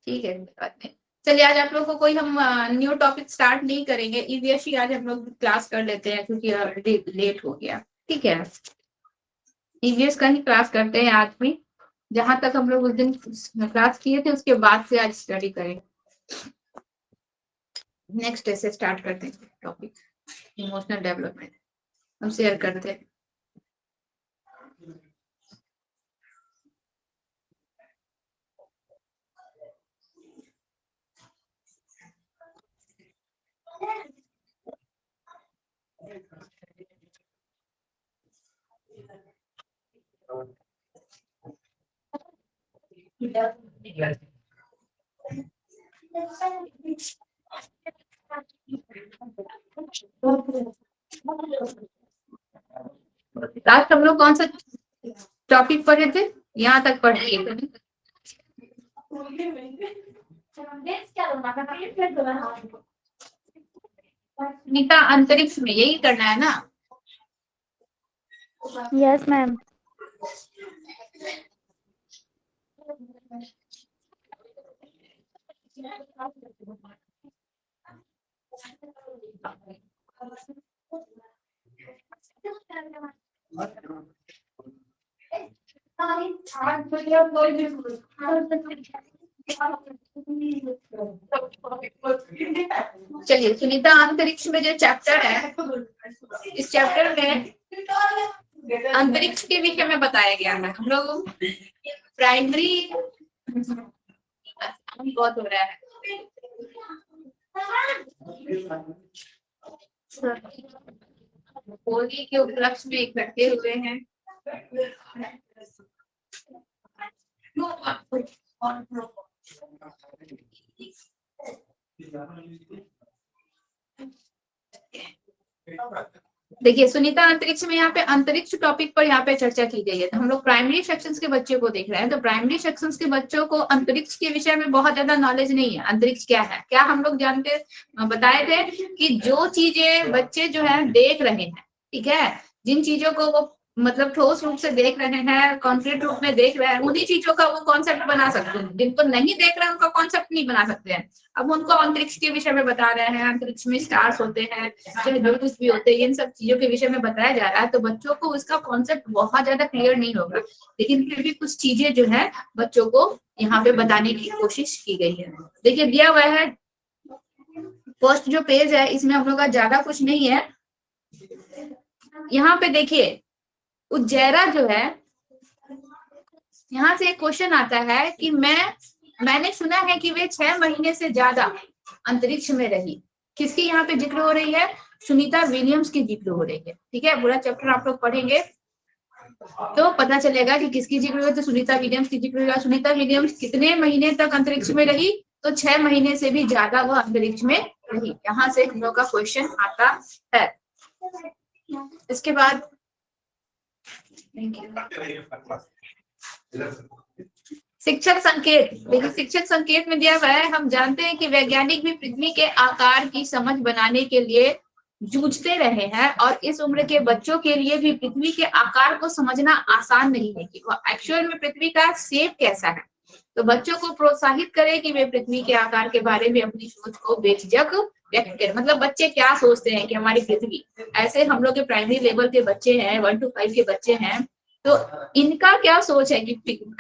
ठीक है, बात नहीं। चलिए आज आप लोग को कोई हम न्यू टॉपिक स्टार्ट नहीं करेंगे, ईवीएस ही आज हम लोग क्लास कर लेते हैं क्योंकि ऑलरेडी लेट हो गया। ठीक है, ईवीएस का ही क्लास करते हैं आज भी। जहां तक हम लोग उस दिन क्लास किए थे उसके बाद से आज स्टडी करेंगे। नेक्स्ट ऐसे स्टार्ट करते हैं टॉपिक इमोशनल डेवलपमेंट, हम शेयर करते हैं। लास्ट हम लोग कौन सा टॉपिक पढ़े थे? यहाँ तक पढ़ लिए थे। नीता, अंतरिक्ष में यही करना है ना? Yes ma'am. चलिए सुनीता, अंतरिक्ष में जो चैप्टर है, इस चैप्टर में अंतरिक्ष के विषय में बताया गया है। हम लोग प्राइमरी बहुत हो रहा है होली के उपलक्ष्य में इकट्ठे हुए हैं। देखिए सुनीता, अंतरिक्ष में यहाँ पे अंतरिक्ष टॉपिक पर यहाँ पे चर्चा की गई है। तो हम लोग प्राइमरी सेक्शंस के बच्चों को देख रहे हैं। तो प्राइमरी सेक्शंस के बच्चों को अंतरिक्ष के विषय में बहुत ज्यादा नॉलेज नहीं है। अंतरिक्ष क्या है, क्या हम लोग जानते बताए थे कि जो चीजें बच्चे जो है देख रहे हैं, ठीक है, जिन चीजों को वो मतलब ठोस रूप से देख रहे हैं, कॉन्क्रीट रूप में देख रहे हैं, उन्हीं चीजों का वो कॉन्सेप्ट बना सकते हैं। जिनको नहीं देख रहे हैं उनका कॉन्सेप्ट नहीं बना सकते हैं। अब उनको अंतरिक्ष के विषय में बता रहे हैं, अंतरिक्ष में स्टार्स होते हैं, चाहे जो कुछ भी होते हैं, इन सब चीजों के विषय में बताया जा रहा है। तो बच्चों को उसका कॉन्सेप्ट बहुत ज्यादा क्लियर नहीं होगा, लेकिन फिर भी कुछ चीजें जो है बच्चों को यहाँ पे बताने की कोशिश की गई है। देखिए दिया हुआ है फर्स्ट जो पेज है, इसमें हम लोग का ज्यादा कुछ नहीं है। यहाँ पे देखिए उज्जैरा जो है, यहाँ से एक क्वेश्चन आता है कि मैंने सुना है कि वे 6 महीने से ज्यादा अंतरिक्ष में रही। किसकी यहाँ पे जिक्र हो रही है? सुनीता विलियम्स की जिक्र हो रही है। ठीक है, पूरा चैप्टर आप लोग पढ़ेंगे तो पता चलेगा कि किसकी जिक्र हुई। तो सुनीता विलियम्स की जिक्र हुआ। सुनीता विलियम्स कितने महीने तक अंतरिक्ष में रही? तो 6 महीने से भी ज्यादा वह अंतरिक्ष में रही। यहाँ से हम लोग का क्वेश्चन आता है। इसके बाद शिक्षक संकेत, देखिए शिक्षक संकेत में दिया हुआ है, हम जानते हैं कि वैज्ञानिक भी पृथ्वी के आकार की समझ बनाने के लिए जूझते रहे हैं और इस उम्र के बच्चों के लिए भी पृथ्वी के आकार को समझना आसान नहीं है कि वो एक्चुअल में पृथ्वी का शेप कैसा है। तो बच्चों को प्रोत्साहित करें कि वे पृथ्वी के आकार के बारे में अपनी सोच को बेझिझक व्यक्त करें। मतलब बच्चे क्या सोचते हैं कि हमारी पृथ्वी, ऐसे हम लोग के प्राइमरी लेवल के बच्चे हैं, 1 to 5 के बच्चे हैं, तो इनका क्या सोच है कि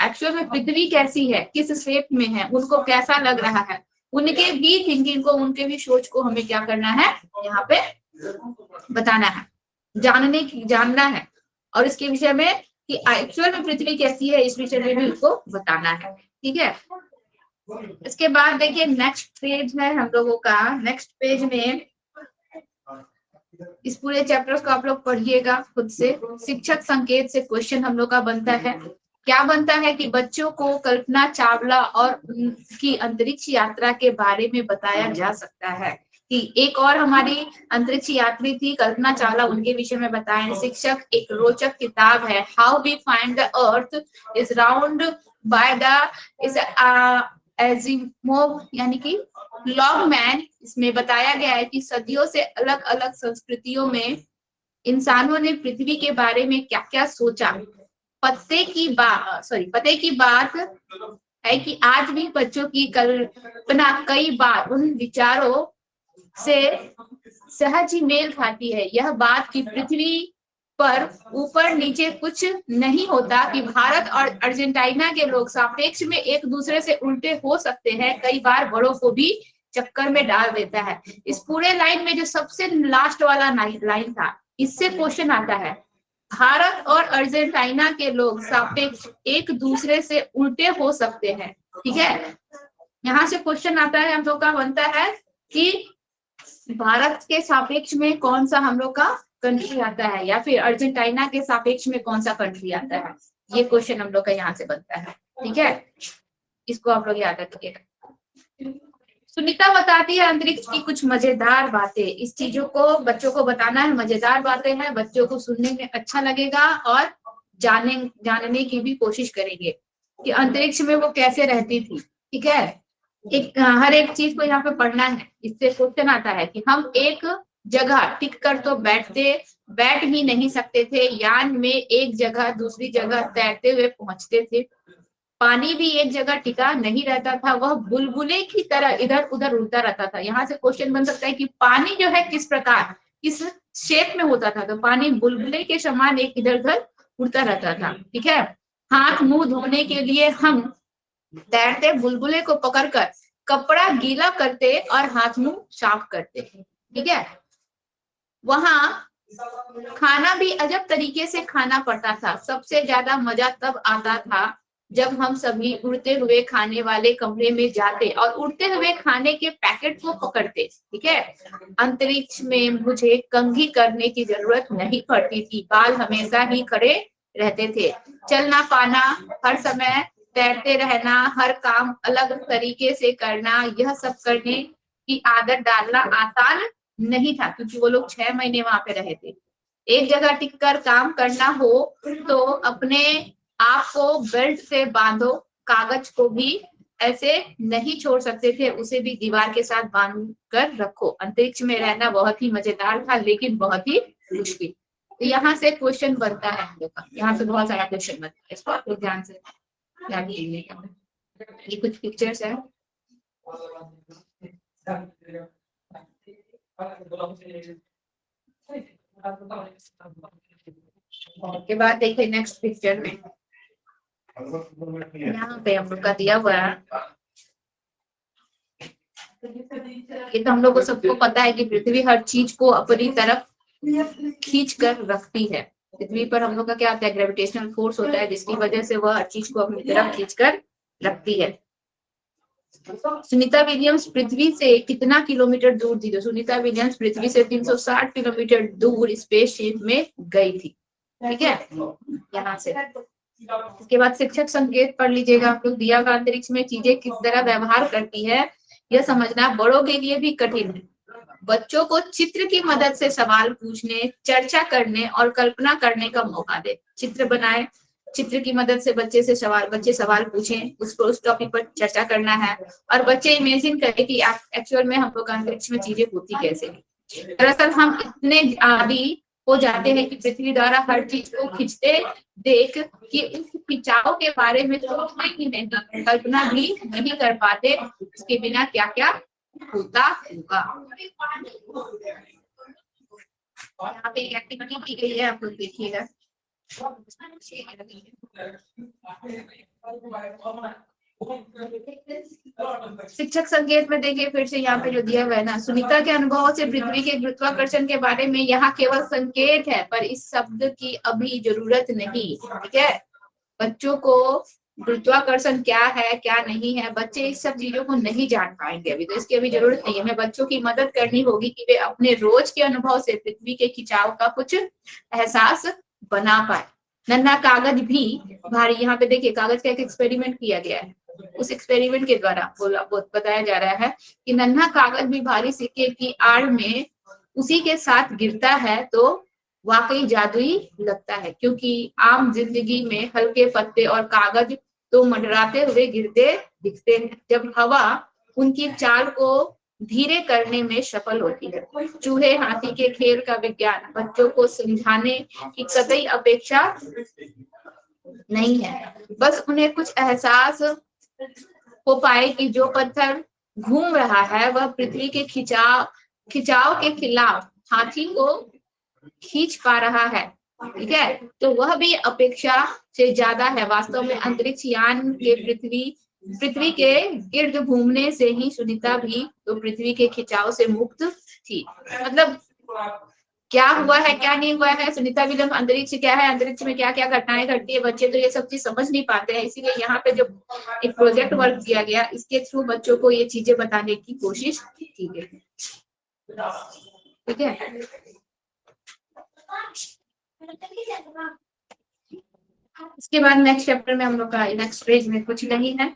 एक्चुअल में पृथ्वी कैसी है, किस शेप में है, उनको कैसा लग रहा है, उनके भी थिंकिंग को, उनके भी सोच को हमें क्या करना है, यहाँ पे बताना है, जानना है। और इसके विषय में कि एक्चुअल में पृथ्वी कैसी है, इस विषय में भी उनको बताना है। ठीक है, इसके बाद देखिए नेक्स्ट पेज है हम लोगों का। नेक्स्ट पेज में इस पूरे चैप्टर्स को आप लोग पढ़िएगा खुद से। शिक्षक संकेत से क्वेश्चन हम लोग का बनता है। क्या बनता है कि बच्चों को कल्पना चावला और उनकी अंतरिक्ष यात्रा के बारे में बताया जा सकता है कि एक और हमारी अंतरिक्ष यात्री थी कल्पना चावला, उनके विषय में बताएं। शिक्षक एक रोचक किताब है, how we find the earth is round by the Asimov यानी कि लॉन्गमैन। इसमें बताया गया है कि सदियों से अलग अलग संस्कृतियों में इंसानों ने पृथ्वी के बारे में क्या क्या सोचा। पते की बात है कि आज भी बच्चों की कल्पना कई बार उन विचारों से सहज ही मेल खाती है। यह बात कि पृथ्वी पर ऊपर नीचे कुछ नहीं होता, कि भारत और अर्जेंटीना के लोग सापेक्ष में एक दूसरे से उल्टे हो सकते हैं, कई बार बड़ों को भी चक्कर में डाल देता है। इस पूरे लाइन में जो सबसे लास्ट वाला लाइन था, इससे क्वेश्चन आता है, भारत और अर्जेंटीना के लोग सापेक्ष एक दूसरे से उल्टे हो सकते हैं। ठीक है, यहाँ से क्वेश्चन आता है, हम लोग का बनता है कि भारत के सापेक्ष में कौन सा हम लोग का कंट्री आता है, या फिर अर्जेंटीना के सापेक्ष में कौन सा कंट्री आता है। ये क्वेश्चन हम लोग का यहाँ से बनता है। ठीक है, इसको आप लोग याद रखिएगा। सुनीता बताती है अंतरिक्ष की कुछ मजेदार बातें। इस चीजों को बच्चों को बताना है, मजेदार बातें हैं, बच्चों को सुनने में अच्छा लगेगा और जानने की भी कोशिश करेंगे कि अंतरिक्ष में वो कैसे रहती थी। ठीक है, हर एक चीज को यहाँ पे पढ़ना है। इससे क्वेश्चन आता है कि हम एक जगह टिक कर तो बैठ ही नहीं सकते थे, यान में एक जगह दूसरी जगह तैरते हुए पहुंचते थे। पानी भी एक जगह टिका नहीं रहता था, वह बुलबुले की तरह इधर उधर उड़ता रहता था। यहाँ से क्वेश्चन बन सकता है कि पानी जो है किस प्रकार, किस शेप में होता था। तो पानी बुलबुले के समान एक इधर उधर उड़ता रहता था। ठीक है, हाथ मुंह धोने के लिए हम तैरते बुलबुले को पकड़कर कपड़ा गीला करते और हाथ मुंह साफ करते। ठीक है, वहां खाना भी अजब तरीके से खाना पड़ता था। सबसे ज्यादा मजा तब आता था जब हम सभी उड़ते हुए खाने वाले कमरे में जाते और उड़ते हुए खाने के पैकेट को पकड़ते। ठीक है, अंतरिक्ष में मुझे कंघी करने की जरूरत नहीं पड़ती थी, बाल हमेशा ही खड़े रहते थे। चलना पाना, हर समय तैरते रहना, हर काम अलग तरीके से करना, यह सब करने की आदत डालना आसान नहीं था, क्योंकि वो लोग 6 महीने वहां पे रहे थे। एक जगह टिक कर काम करना हो तो अपने आप को बेल्ट से बांधो, कागज को भी ऐसे नहीं छोड़ सकते थे, उसे भी दीवार के साथ बांध कर रखो। अंतरिक्ष में रहना बहुत ही मजेदार था, लेकिन बहुत ही मुश्किल। तो यहाँ से क्वेश्चन बनता है हम लोग का, यहाँ से बहुत सारा क्वेश्चन बनता है, इसको आप लोग ध्यान से ध्यान दीजिएगा। ये कुछ पिक्चर्स है। के बाद देखिए नेक्स्ट पिक्चर में, यहाँ पे हम लोग का दिया हुआ है। ये तो हम लोग को सबको पता है कि पृथ्वी हर चीज को अपनी तरफ खींच कर रखती है। पृथ्वी पर हम लोग का क्या होता है, ग्रेविटेशनल फोर्स होता है, जिसकी वजह से वह हर चीज को अपनी तरफ खींच कर रखती है। सुनीता विलियम्स पृथ्वी से कितना किलोमीटर दूर थी? तो सुनीता विलियम्स पृथ्वी से 360 किलोमीटर दूर स्पेसशिप में गई थी। ठीक है, यहाँ से। इसके बाद शिक्षक संकेत पढ़ लीजिएगा आप लोग। दिया हुआ अंतरिक्ष में चीजें किस तरह व्यवहार करती है, यह समझना बड़ों के लिए भी कठिन है। बच्चों को चित्र की मदद से सवाल पूछने, चर्चा करने और कल्पना करने का मौका दे। चित्र बनाए, चित्र की मदद से बच्चे सवाल पूछें, उसको उस टॉपिक पर चर्चा करना है, और बच्चे इमेजिन करें कि एक्चुअल में हम लोग अंतरिक्ष में चीजें होती कैसे। दरअसल हम इतने आदी हो जाते हैं कि पृथ्वी द्वारा हर चीज को खींचते देख कि उस खिंचाव के बारे में सोचने की नहीं, कल्पना भी नहीं कर पाते इसके बिना क्या क्या होता होगा। यहाँ पे एक एक्टिविटी की गई है, आप लोग देखिएगा। शिक्षक संकेत में देखिए फिर से यहाँ पे जो दिया हुआ है ना, सुनीता के अनुभव से पृथ्वी के गुरुत्वाकर्षण के बारे में यहाँ केवल संकेत है, पर इस शब्द की अभी जरूरत नहीं। ठीक है, बच्चों को गुरुत्वाकर्षण क्या है क्या नहीं है, बच्चे इस सब चीजों को नहीं जान पाएंगे अभी, तो इसकी अभी जरूरत नहीं है। हमें बच्चों की मदद करनी होगी कि वे अपने रोज के अनुभव से पृथ्वी के खिंचाव का कुछ एहसास बना पाए। नन्हा कागज भी भारी, यहाँ पे देखिए कागज का एक एक्सपेरिमेंट किया गया है। उस एक्सपेरिमेंट के द्वारा बताया जा रहा है कि नन्हा कागज भी भारी सिक्के की आड़ में उसी के साथ गिरता है तो वाकई जादुई लगता है, क्योंकि आम जिंदगी में हल्के पत्ते और कागज तो मंडराते हुए गिरते दिखते हैं, जब हवा उनकी चाल को धीरे करने में सफल होती है। चूहे हाथी के खेल का विज्ञान बच्चों को समझाने की कतई अपेक्षा नहीं है, बस उन्हें कुछ एहसास हो पाए कि जो पत्थर घूम रहा है वह पृथ्वी के खिंचाव के खिलाफ हाथी को खींच पा रहा है। ठीक है, तो वह भी अपेक्षा से ज्यादा है। वास्तव में अंतरिक्ष यान के पृथ्वी के गिर्द घूमने से ही सुनीता भी तो पृथ्वी के खिंचाव से मुक्त थी। मतलब क्या हुआ है क्या नहीं हुआ है, सुनीता विलियम अंतरिक्ष क्या है, अंतरिक्ष में क्या क्या घटनाएं घटती है, बच्चे तो ये सब चीज समझ नहीं पाते हैं। इसीलिए यहाँ पे जो एक प्रोजेक्ट वर्क किया गया, इसके थ्रू बच्चों को ये चीजें बताने की कोशिश की गई। ठीक है, इसके बाद नेक्स्ट चैप्टर में हम लोग का नेक्स्ट पेज में कुछ नहीं है,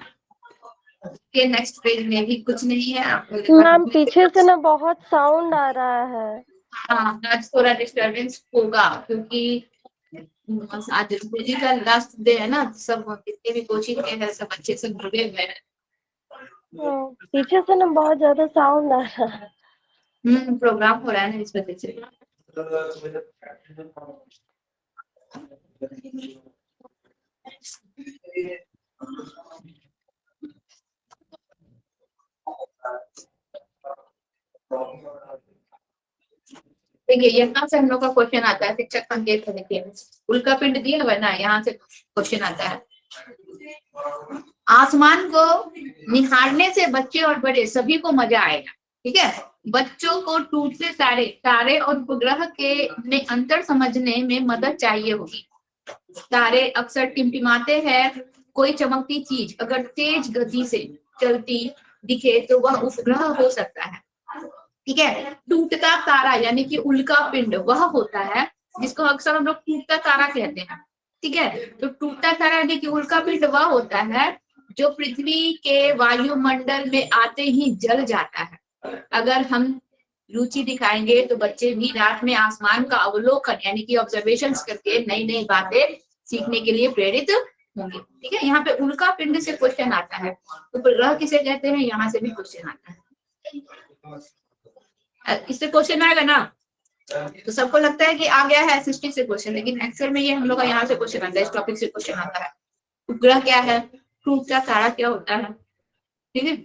के नेक्स्ट पेज में भी कुछ नहीं है। मैम पीछे से ना बहुत साउंड आ रहा है। हाँ, आज थोड़ा डिस्टर्बेंस होगा क्योंकि आज होली का लास्ट डे है ना, सब जितने भी कोचिंग के हैं सब अच्छे से जुड़े हुए हैं। पीछे से ना बहुत ज्यादा साउंड आ रहा है। प्रोग्राम हो रहा है ना इस वजह से। देखिए यहाँ से हम लोग का क्वेश्चन आता है, शिक्षक संकेत है। देखिए उल्का पिंड दिया हुआ है ना, यहाँ से क्वेश्चन आता है। आसमान को निहारने से बच्चे और बड़े सभी को मजा आएगा। ठीक है, बच्चों को टूटते तारे और उपग्रह के में अंतर समझने में मदद चाहिए होगी। तारे अक्सर टिमटिमाते हैं। कोई चमकती चीज अगर तेज गति से चलती दिखे तो वह उपग्रह हो सकता है। ठीक है, टूटता तारा यानी कि उल्का पिंड वह होता है जिसको अक्सर हम लोग टूटता तारा कहते हैं। ठीक है, तो टूटता तारा यानी कि उल्का पिंड वह होता है जो पृथ्वी के वायुमंडल में आते ही जल जाता है। अगर हम रुचि दिखाएंगे तो बच्चे भी रात में आसमान का अवलोकन यानी कि ऑब्जर्वेशन करके नई नई बातें सीखने के लिए प्रेरित होंगे। ठीक है, यहाँ पे उल्का पिंड से क्वेश्चन आता है, उपग्रह किसे कहते हैं, यहाँ से भी क्वेश्चन आता है। इससे क्वेश्चन आएगा ना, तो सबको लगता है कि आ गया है एसएसटी से क्वेश्चन, लेकिन एक्चुअल में ये हम लोग का यहाँ से क्वेश्चन आता है, इस टॉपिक से क्वेश्चन आता है। उपग्रह क्या है, टूटता तारा क्या होता है। ठीक है,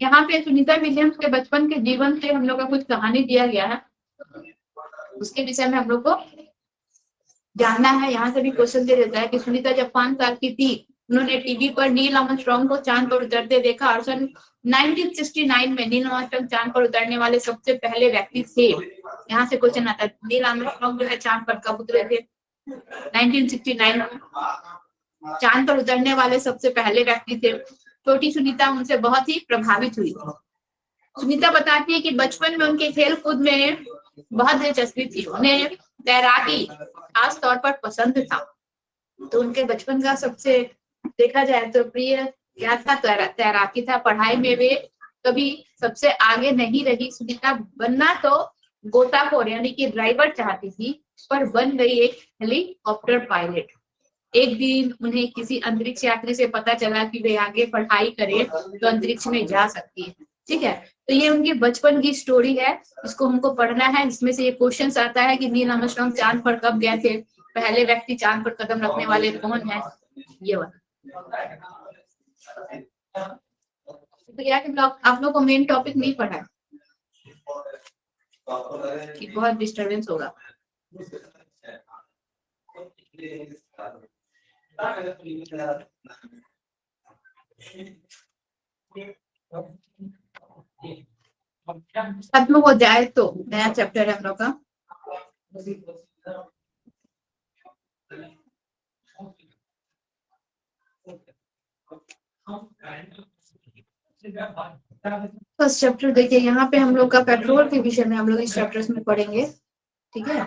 यहाँ पे सुनीता विलियम्स के बचपन के जीवन से हम लोग का कुछ कहानी दिया गया है, उसके विषय में हम लोग को जानना है। यहाँ से भी क्वेश्चन दे देता है कि सुनीता जब 5 साल की थी उन्होंने टीवी पर नील आर्मस्ट्रांग को चांद पर उतरते देखा और सन 1969 में नील आर्मस्ट्रांग चांद पर उतरने वाले सबसे पहले व्यक्ति थे। यहाँ से क्वेश्चन आता है, नील आर्मस्ट्रांग जो है चांद पर कब उतरे थे, 1969 में चांद पर उतरने वाले सबसे पहले व्यक्ति थे। छोटी सुनीता उनसे बहुत ही प्रभावित हुई। सुनीता बताती है कि बचपन में उनके खेल कूद में बहुत दिलचस्पी थी, उन्हें तैराकी खास तौर पर पसंद था। तो उनके बचपन का सबसे देखा जाए तो प्रिय क्या था, तैराकी था। पढ़ाई में वे कभी सबसे आगे नहीं रही। सुनीता बनना तो गोताखोर यानी कि ड्राइवर चाहती थी, पर बन गई एक हेलीकॉप्टर पायलट। एक दिन उन्हें किसी अंतरिक्ष यात्री से पता चला कि वे आगे पढ़ाई करें तो अंतरिक्ष में जा सकती है। ठीक है, तो ये उनकी बचपन की स्टोरी है, इसको हमको पढ़ना है। इसमें से ये क्वेश्चन आता है कि नील आर्मस्ट्रांग चांद पर कब गए थे, पहले व्यक्ति चांद पर कदम रखने वाले कौन है, ये वाला। तो यार आप लोग को मेन टॉपिक नहीं पढ़ा है कि बहुत डिस्टर्बेंस होगा। खत्म हो जाए तो नया चैप्टर है हम लोग का। फर्स्ट चैप्टर देखिए, यहाँ पे हम लोग का पेट्रोल के विषय में हम लोग इस चैप्टर में पढ़ेंगे। ठीक है,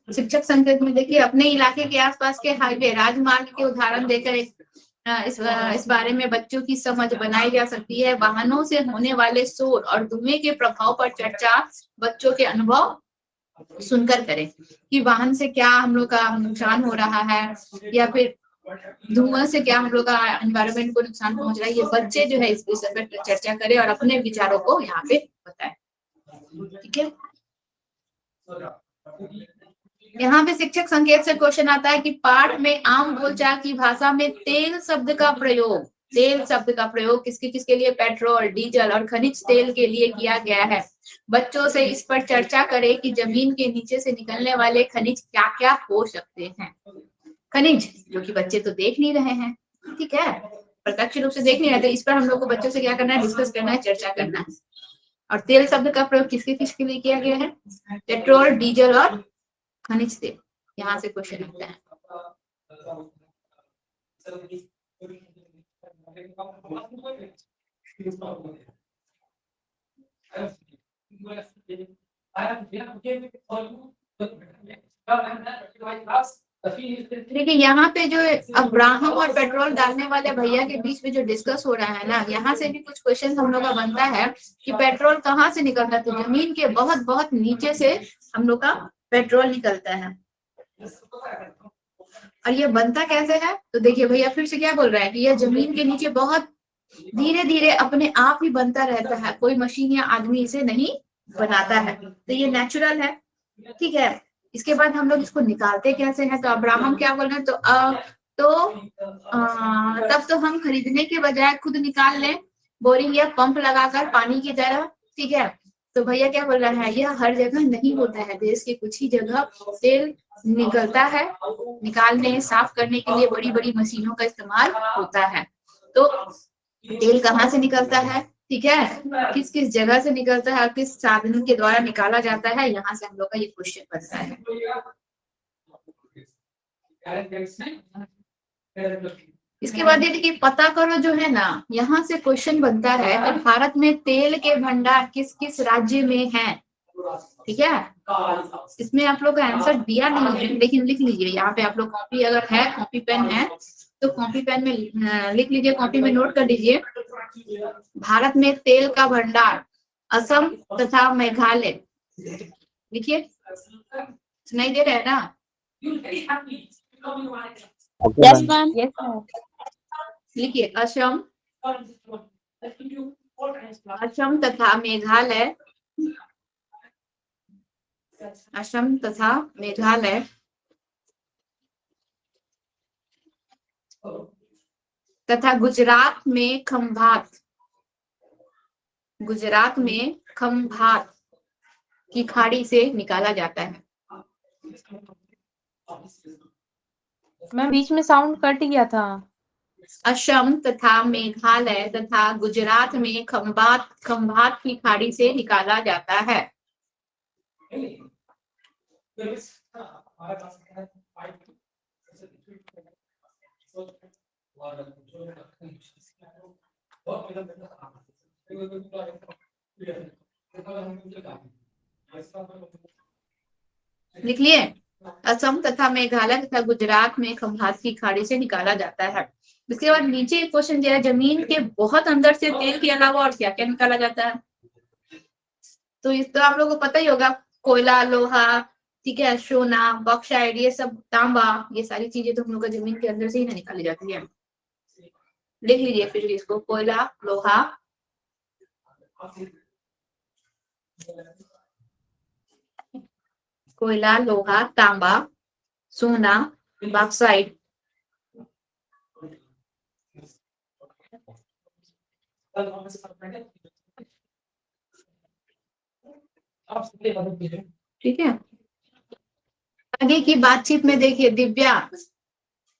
शिक्षक संकेत में देखिए, अपने इलाके के आसपास के हाईवे राजमार्ग के उदाहरण देकर इस बारे में बच्चों की समझ बनाई जा सकती है। वाहनों से होने वाले शोर और धुएं के प्रभाव पर चर्चा बच्चों के अनुभव सुनकर करें कि वाहन से क्या हम लोग का नुकसान हो रहा है या फिर धुआं से क्या हम लोग का एनवायरनमेंट को नुकसान पहुंच रहा है। ये बच्चे जो है इस विषय पर चर्चा करें और अपने विचारों को यहाँ पे बताएं। ठीक है। यहाँ पे शिक्षक संकेत से क्वेश्चन आता है कि पाठ में आम बोलचाल की भाषा में तेल शब्द का प्रयोग, तेल शब्द का प्रयोग किसके किसके लिए, पेट्रोल, डीजल और खनिज तेल के लिए किया गया है। बच्चों से इस पर चर्चा करें कि जमीन के नीचे से निकलने वाले खनिज क्या क्या हो सकते हैं। खनिज जो कि बच्चे तो देख नहीं रहे हैं, ठीक है, प्रत्यक्ष रूप से देख नहीं रहे, तो इस पर हम लोग को बच्चों से क्या करना है, डिस्कस करना है, चर्चा करना है। और तेल शब्द का प्रयोग किसके किसके लिए किया गया है, पेट्रोल, डीजल और खनिज तेल। यहाँ से क्वेश्चन आता है। देखिए यहाँ पे जो अब्राहम और पेट्रोल डालने वाले भैया के बीच में जो डिस्कस हो रहा है ना, यहाँ से भी कुछ क्वेश्चन हम लोग का बनता है कि पेट्रोल कहाँ से निकलता है, तो जमीन के बहुत बहुत नीचे से हम लोग का पेट्रोल निकलता है। और ये बनता कैसे है, तो देखिए भैया फिर से क्या बोल रहा है कि यह जमीन के नीचे बहुत धीरे धीरे अपने आप ही बनता रहता है, कोई मशीन या आदमी इसे नहीं बनाता है, तो ये नेचुरल है, ठीक है। इसके बाद हम लोग इसको निकालते कैसे हैं, तो अब्राहम क्या बोल रहे हैं, तब तो हम खरीदने के बजाय खुद निकाल लें, बोरिंग या पंप लगाकर पानी की तरह, ठीक है। तो भैया क्या बोल रहा है, यह हर जगह नहीं होता है, देश के कुछ ही जगह तेल निकलता है, निकालने साफ करने के लिए बड़ी बड़ी मशीनों का इस्तेमाल होता है। तो तेल कहाँ से निकलता है, ठीक है, किस किस जगह से निकलता है, किस साधन के द्वारा निकाला जाता है, यहाँ से हम लोग का ये क्वेश्चन बनता है। इसके बाद ये देखिए पता करो जो है ना, यहाँ से क्वेश्चन बनता है कि भारत में तेल के भंडार किस किस राज्य में है, ठीक है। इसमें आप लोग का आंसर दिया नहीं है, लेकिन लिख लीजिए यहाँ पे, आप लोग कॉपी अगर है, कॉपी पेन है तो कॉपी पेन में लिख लीजिए, कॉपी में नोट कर लीजिए। भारत में तेल का भंडार असम तथा मेघालय, लिखिए, सुनाई दे रहा है ना, यस मैम, यस मैम। लिखिए असम, असम तथा मेघालय, असम तथा मेघालय तथा गुजरात में खंभात, गुजरात में खंभात की खाड़ी से निकाला जाता है। मैम बीच में साउंड कट गया था। असम तथा मेघालय तथा गुजरात में खंभात की खाड़ी से निकाला जाता है। लिख लिए, असम तथा मेघालय तथा गुजरात में खंभात की खाड़ी से निकाला जाता है। इसके बाद नीचे एक क्वेश्चन दिया है, जमीन के बहुत अंदर से तेल के अलावा और क्या क्या निकाला जाता है, तो इस तो आप लोगों को पता ही होगा, कोयला, लोहा, ठीक है, सोना, बॉक्साइट, ये सब, तांबा, ये सारी चीजें तो हम लोग का जमीन के अंदर से ही ना निकाली जाती है। लिख लीजिए फिर इसको, कोयला, लोहा, कोयला, लोहा, तांबा, सोना, बॉक्साइट, ठीक है। आगे की बातचीत में देखिए दिव्या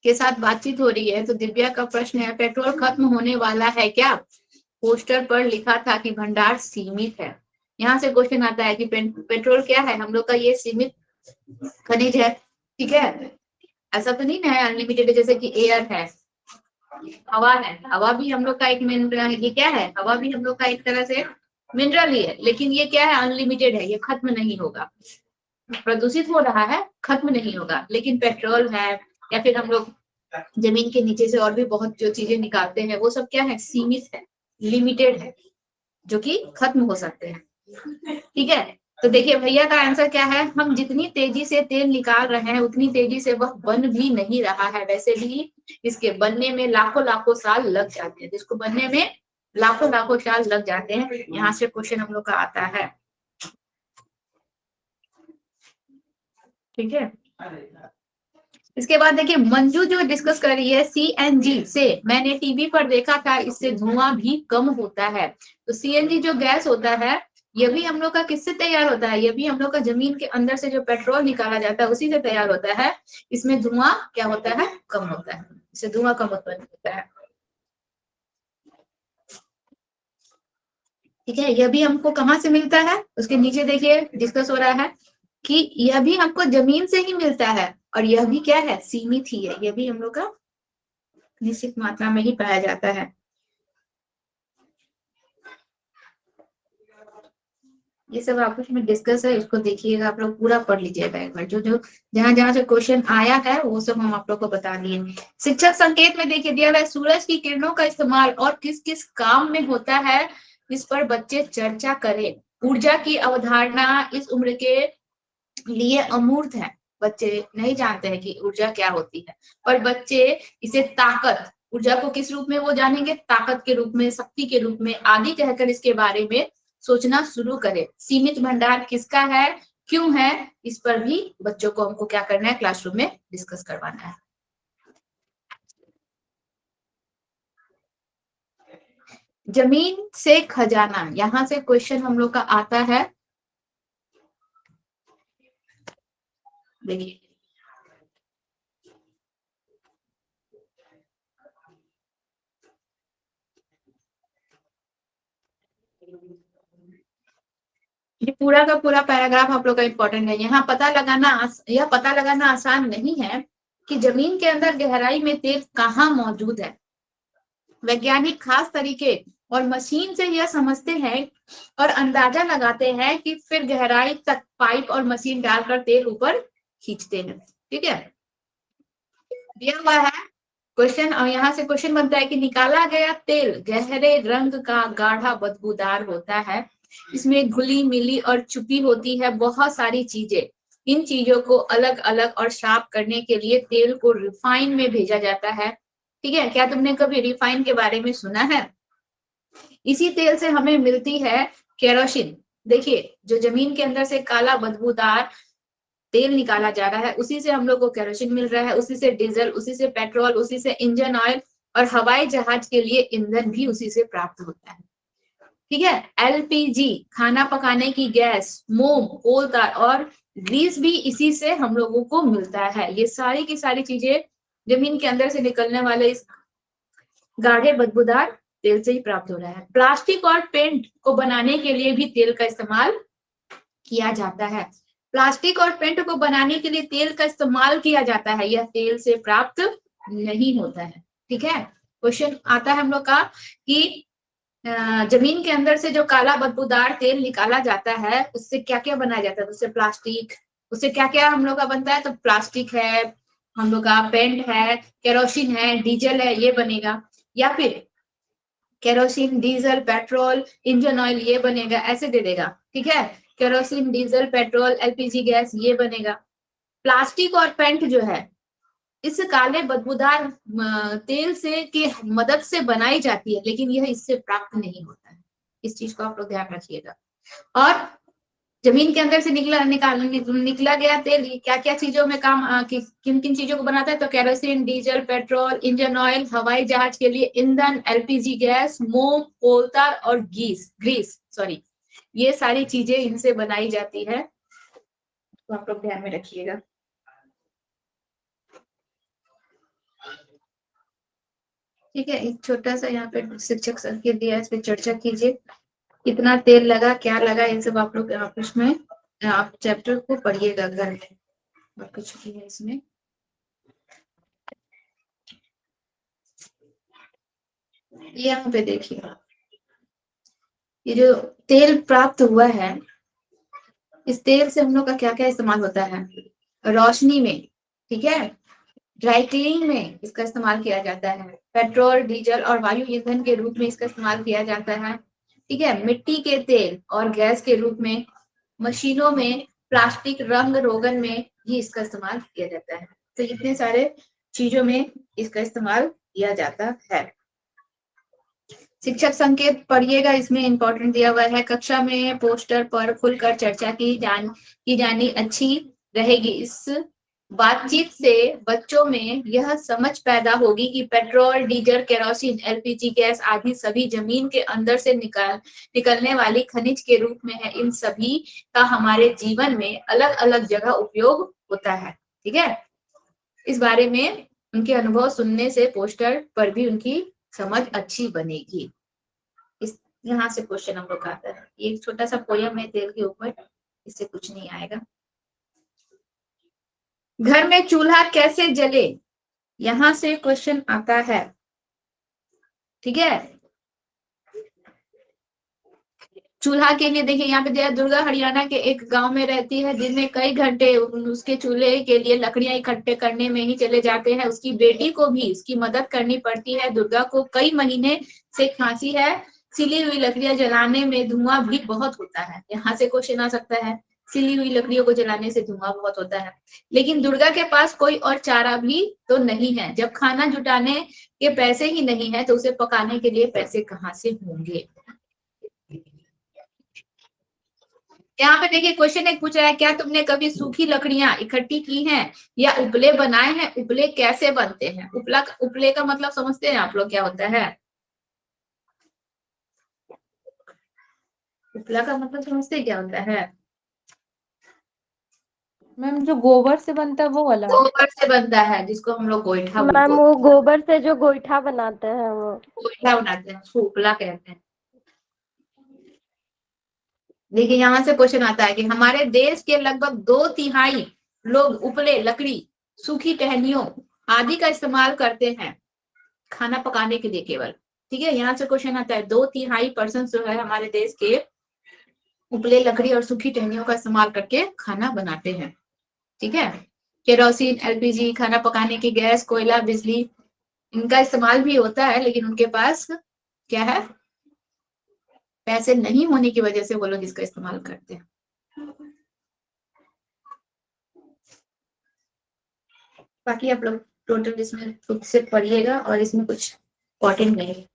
के साथ बातचीत हो रही है, तो दिव्या का प्रश्न है, पेट्रोल खत्म होने वाला है क्या, पोस्टर पर लिखा था कि भंडार सीमित है। यहाँ से क्वेश्चन आता है कि पेट्रोल क्या है, हम लोग का ये सीमित खनिज है, ठीक है, ऐसा तो नहीं है अनलिमिटेड, जैसे कि एयर है, हवा है, हवा भी हम लोग का एक मिनरल, ये क्या है, हवा भी हम लोग का एक तरह से मिनरल ही है, लेकिन ये क्या है, अनलिमिटेड है, ये खत्म नहीं होगा, प्रदूषित हो रहा है, खत्म नहीं होगा। लेकिन पेट्रोल है या फिर हम लोग जमीन के नीचे से और भी बहुत जो चीजें निकालते हैं, वो सब क्या है, सीमित है, लिमिटेड है, जो कि खत्म हो सकते हैं, ठीक है। तो देखिए भैया का आंसर क्या है, हम जितनी तेजी से तेल निकाल रहे हैं उतनी तेजी से वह बन भी नहीं रहा है, वैसे भी इसके बनने में लाखों लाखों साल लग जाते हैं, जिसको बनने में लाखों लाखों साल लग जाते हैं। यहाँ से क्वेश्चन हम लोग का आता है। ठीक है। इसके बाद देखिए मंजू जो डिस्कस कर रही है सीएनजी से, मैंने टीवी पर देखा था इससे धुआं भी कम होता है। तो सीएनजी जो गैस होता है ये भी हम लोग का किससे तैयार होता है, ये भी हम लोग का जमीन के अंदर से जो पेट्रोल निकाला जाता है उसी से तैयार होता है। इसमें धुआं क्या होता है, कम होता है, इससे धुआं कम उत्पन्न होता है। ठीक है, यह भी हमको कहाँ से मिलता है, उसके नीचे देखिए डिस्कस हो रहा है कि यह भी हमको जमीन से ही मिलता है और यह भी क्या है, सीमित ही है, यह भी हम लोग का निश्चित मात्रा में ही पाया जाता है। ये सब आपस में डिस्कस है, इसको देखिएगा, आप लोग पूरा पढ़ लीजिएगा एक बार, जो जो जहां जहां से क्वेश्चन आया है वो सब हम आप लोग को बता दिए। शिक्षक संकेत में देखिए दिया हुआ है सूरज की किरणों का इस्तेमाल और किस किस काम में होता है, इस पर बच्चे चर्चा करें। ऊर्जा की अवधारणा इस उम्र के लिए अमूर्त है, बच्चे नहीं जानते हैं कि ऊर्जा क्या होती है, और बच्चे इसे ताकत, ऊर्जा को किस रूप में वो जानेंगे, ताकत के रूप में, शक्ति के रूप में आदि कहकर इसके बारे में सोचना शुरू करें। सीमित भंडार किसका है, क्यों है, इस पर भी बच्चों को हमको क्या करना है, क्लासरूम में डिस्कस करवाना है। जमीन से खजाना, यहां से क्वेश्चन हम लोग का आता है। देखिए ये पूरा का पूरा पैराग्राफ आप लोग का इंपॉर्टेंट है। यहाँ यह पता लगाना आसान नहीं है कि जमीन के अंदर गहराई में तेल कहाँ मौजूद है। वैज्ञानिक खास तरीके और मशीन से यह समझते हैं और अंदाजा लगाते हैं कि फिर गहराई तक पाइप और मशीन डालकर तेल ऊपर खींचते हैं। ठीक है, दिया हुआ है क्वेश्चन, और यहाँ से क्वेश्चन बनता है कि निकाला गया तेल गहरे रंग का गाढ़ा बदबूदार होता है, इसमें घुली मिली और छुपी होती है बहुत सारी चीजें। इन चीजों को अलग अलग और साफ करने के लिए तेल को रिफाइन में भेजा जाता है। ठीक है, क्या तुमने कभी रिफाइन के बारे में सुना है? इसी तेल से हमें मिलती है केरोसिन। देखिए जो जमीन के अंदर से काला बदबूदार तेल निकाला जा रहा है उसी से हम लोग को केरोसिन मिल रहा है, उसी से डीजल, उसी से पेट्रोल, उसी से इंजन ऑयल, और हवाई जहाज के लिए ईंधन भी उसी से प्राप्त होता है। ठीक है, एलपीजी खाना पकाने की गैस, मोम, कोल तार और ग्रीस भी इसी से हम लोगों को मिलता है। ये सारी की सारी चीजें जमीन के अंदर से निकलने वाले इस गाढ़े बदबूदार तेल से ही प्राप्त हो रहा है। प्लास्टिक और पेंट को बनाने के लिए भी तेल का इस्तेमाल किया जाता है। प्लास्टिक और पेंट को बनाने के लिए तेल का इस्तेमाल किया जाता है, यह तेल से प्राप्त नहीं होता है। ठीक है, क्वेश्चन आता है हम लोग का कि जमीन के अंदर से जो काला बदबूदार तेल निकाला जाता है उससे क्या क्या बनाया जाता है, उससे प्लास्टिक, उससे क्या क्या हम लोग का बनता है, तो प्लास्टिक है, हम लोग का पेंट है, केरोसिन है, डीजल है, ये बनेगा, या फिर kerosene, diesel, petrol, engine oil, ये बनेगा, ऐसे दे देगा। ठीक है, kerosene, diesel, petrol, LPG gas, ये बनेगा। प्लास्टिक और पेंट जो है इस काले बदबूदार तेल से के मदद से बनाई जाती है, लेकिन यह इससे प्राप्त नहीं होता है। इस चीज को आप लोग ध्यान रखिएगा। और जमीन के अंदर से निकला गया तेल क्या क्या चीजों में किन किन चीजों को बनाता है, तो kerosene, diesel, petrol, engine oil, हवाई जहाज के लिए ईंधन, एलपीजी गैस, मोम, कोलतार और ग्रीस, ये सारी चीजें इनसे बनाई जाती है, तो आप लोग ध्यान में रखिएगा। ठीक है, एक छोटा सा यहाँ पे शिक्षक संकेत दिया है, इस पे चर्चा कीजिए। कितना तेल लगा, क्या लगा, ये सब आप लोग आपस में आप चैप्टर को पढ़िएगा घर में, और कुछ भी है इसमें। यहाँ पे देखिए ये जो तेल प्राप्त हुआ है, इस तेल से हम लोग का क्या क्या इस्तेमाल होता है, रोशनी में, ठीक है, ड्राई क्लीनिंग में इसका इस्तेमाल किया जाता है, पेट्रोल, डीजल और वायु ईंधन के रूप में इसका इस्तेमाल किया जाता है। ठीक है, मिट्टी के तेल और गैस के रूप में, मशीनों में, प्लास्टिक रंग रोगन में भी इसका इस्तेमाल किया जाता है। तो इतने सारे चीजों में इसका इस्तेमाल किया जाता है। शिक्षक संकेत पढ़िएगा, इसमें इंपॉर्टेंट दिया हुआ है। कक्षा में पोस्टर पर खुलकर चर्चा की जानी अच्छी रहेगी। इस बातचीत से बच्चों में यह समझ पैदा होगी कि petrol, diesel, kerosene, LPG gas आदि सभी जमीन के अंदर से निकलने वाली खनिज के रूप में है। इन सभी का हमारे जीवन में अलग अलग जगह उपयोग होता है। ठीक है, इस बारे में उनके अनुभव सुनने से पोस्टर पर भी उनकी समझ अच्छी बनेगी। इस यहाँ से क्वेश्चन हम लोग का आता है। एक छोटा सा पोयम है तेल के ऊपर, इससे कुछ नहीं आएगा। घर में चूल्हा कैसे जले, यहां से क्वेश्चन आता है। ठीक है, चूल्हा के लिए देखिए यहाँ पे दिया, दुर्गा हरियाणा के एक गांव में रहती है। दिन में कई घंटे उसके चूल्हे के लिए लकड़ियां इकट्ठे करने में ही चले जाते हैं। उसकी बेटी को भी उसकी मदद करनी पड़ती है। दुर्गा को कई महीने से खांसी है। सिली हुई लकड़ियां जलाने में धुआं भी बहुत होता है। यहाँ से क्वेश्चन आ सकता है, सिली हुई लकड़ियों को जलाने से धुआं बहुत होता है। लेकिन दुर्गा के पास कोई और चारा भी तो नहीं है। जब खाना जुटाने के पैसे ही नहीं है तो उसे पकाने के लिए पैसे कहाँ से होंगे। यहाँ पे देखिए क्वेश्चन एक पूछ रहा है, क्या तुमने कभी सूखी लकड़ियां इकट्ठी की हैं या उपले बनाए हैं? उपले कैसे बनते हैं? उपले का मतलब समझते हैं आप लोग क्या होता है? उपला का मतलब समझते हैं क्या होता है? मैम जो गोबर से बनता है वो वाला। गोबर से बनता है, जिसको हम लोग गोईठा मैम वो गोबर से जो गोईठा बनाते हैं वो गोईठा बनाते हैं, उसको उपला कहते हैं। देखिए यहाँ से क्वेश्चन आता है कि हमारे देश के लगभग 2/3 लोग उपले, लकड़ी, सूखी टहनियों आदि का इस्तेमाल करते हैं खाना पकाने के लिए केवल। ठीक है, यहाँ से क्वेश्चन आता है 2/3% जो है हमारे देश के उपले, लकड़ी और सूखी टहनियों का इस्तेमाल करके खाना बनाते हैं। ठीक है, केरोसिन, एलपीजी, खाना पकाने की गैस, कोयला, बिजली, इनका इस्तेमाल भी होता है, लेकिन उनके पास क्या है, पैसे नहीं होने की वजह से वो लोग इसका इस्तेमाल करते हैं। बाकी आप लोग टोटल इसमें खुद से पढ़िएगा और इसमें कुछ इंपॉर्टेंट नहीं है।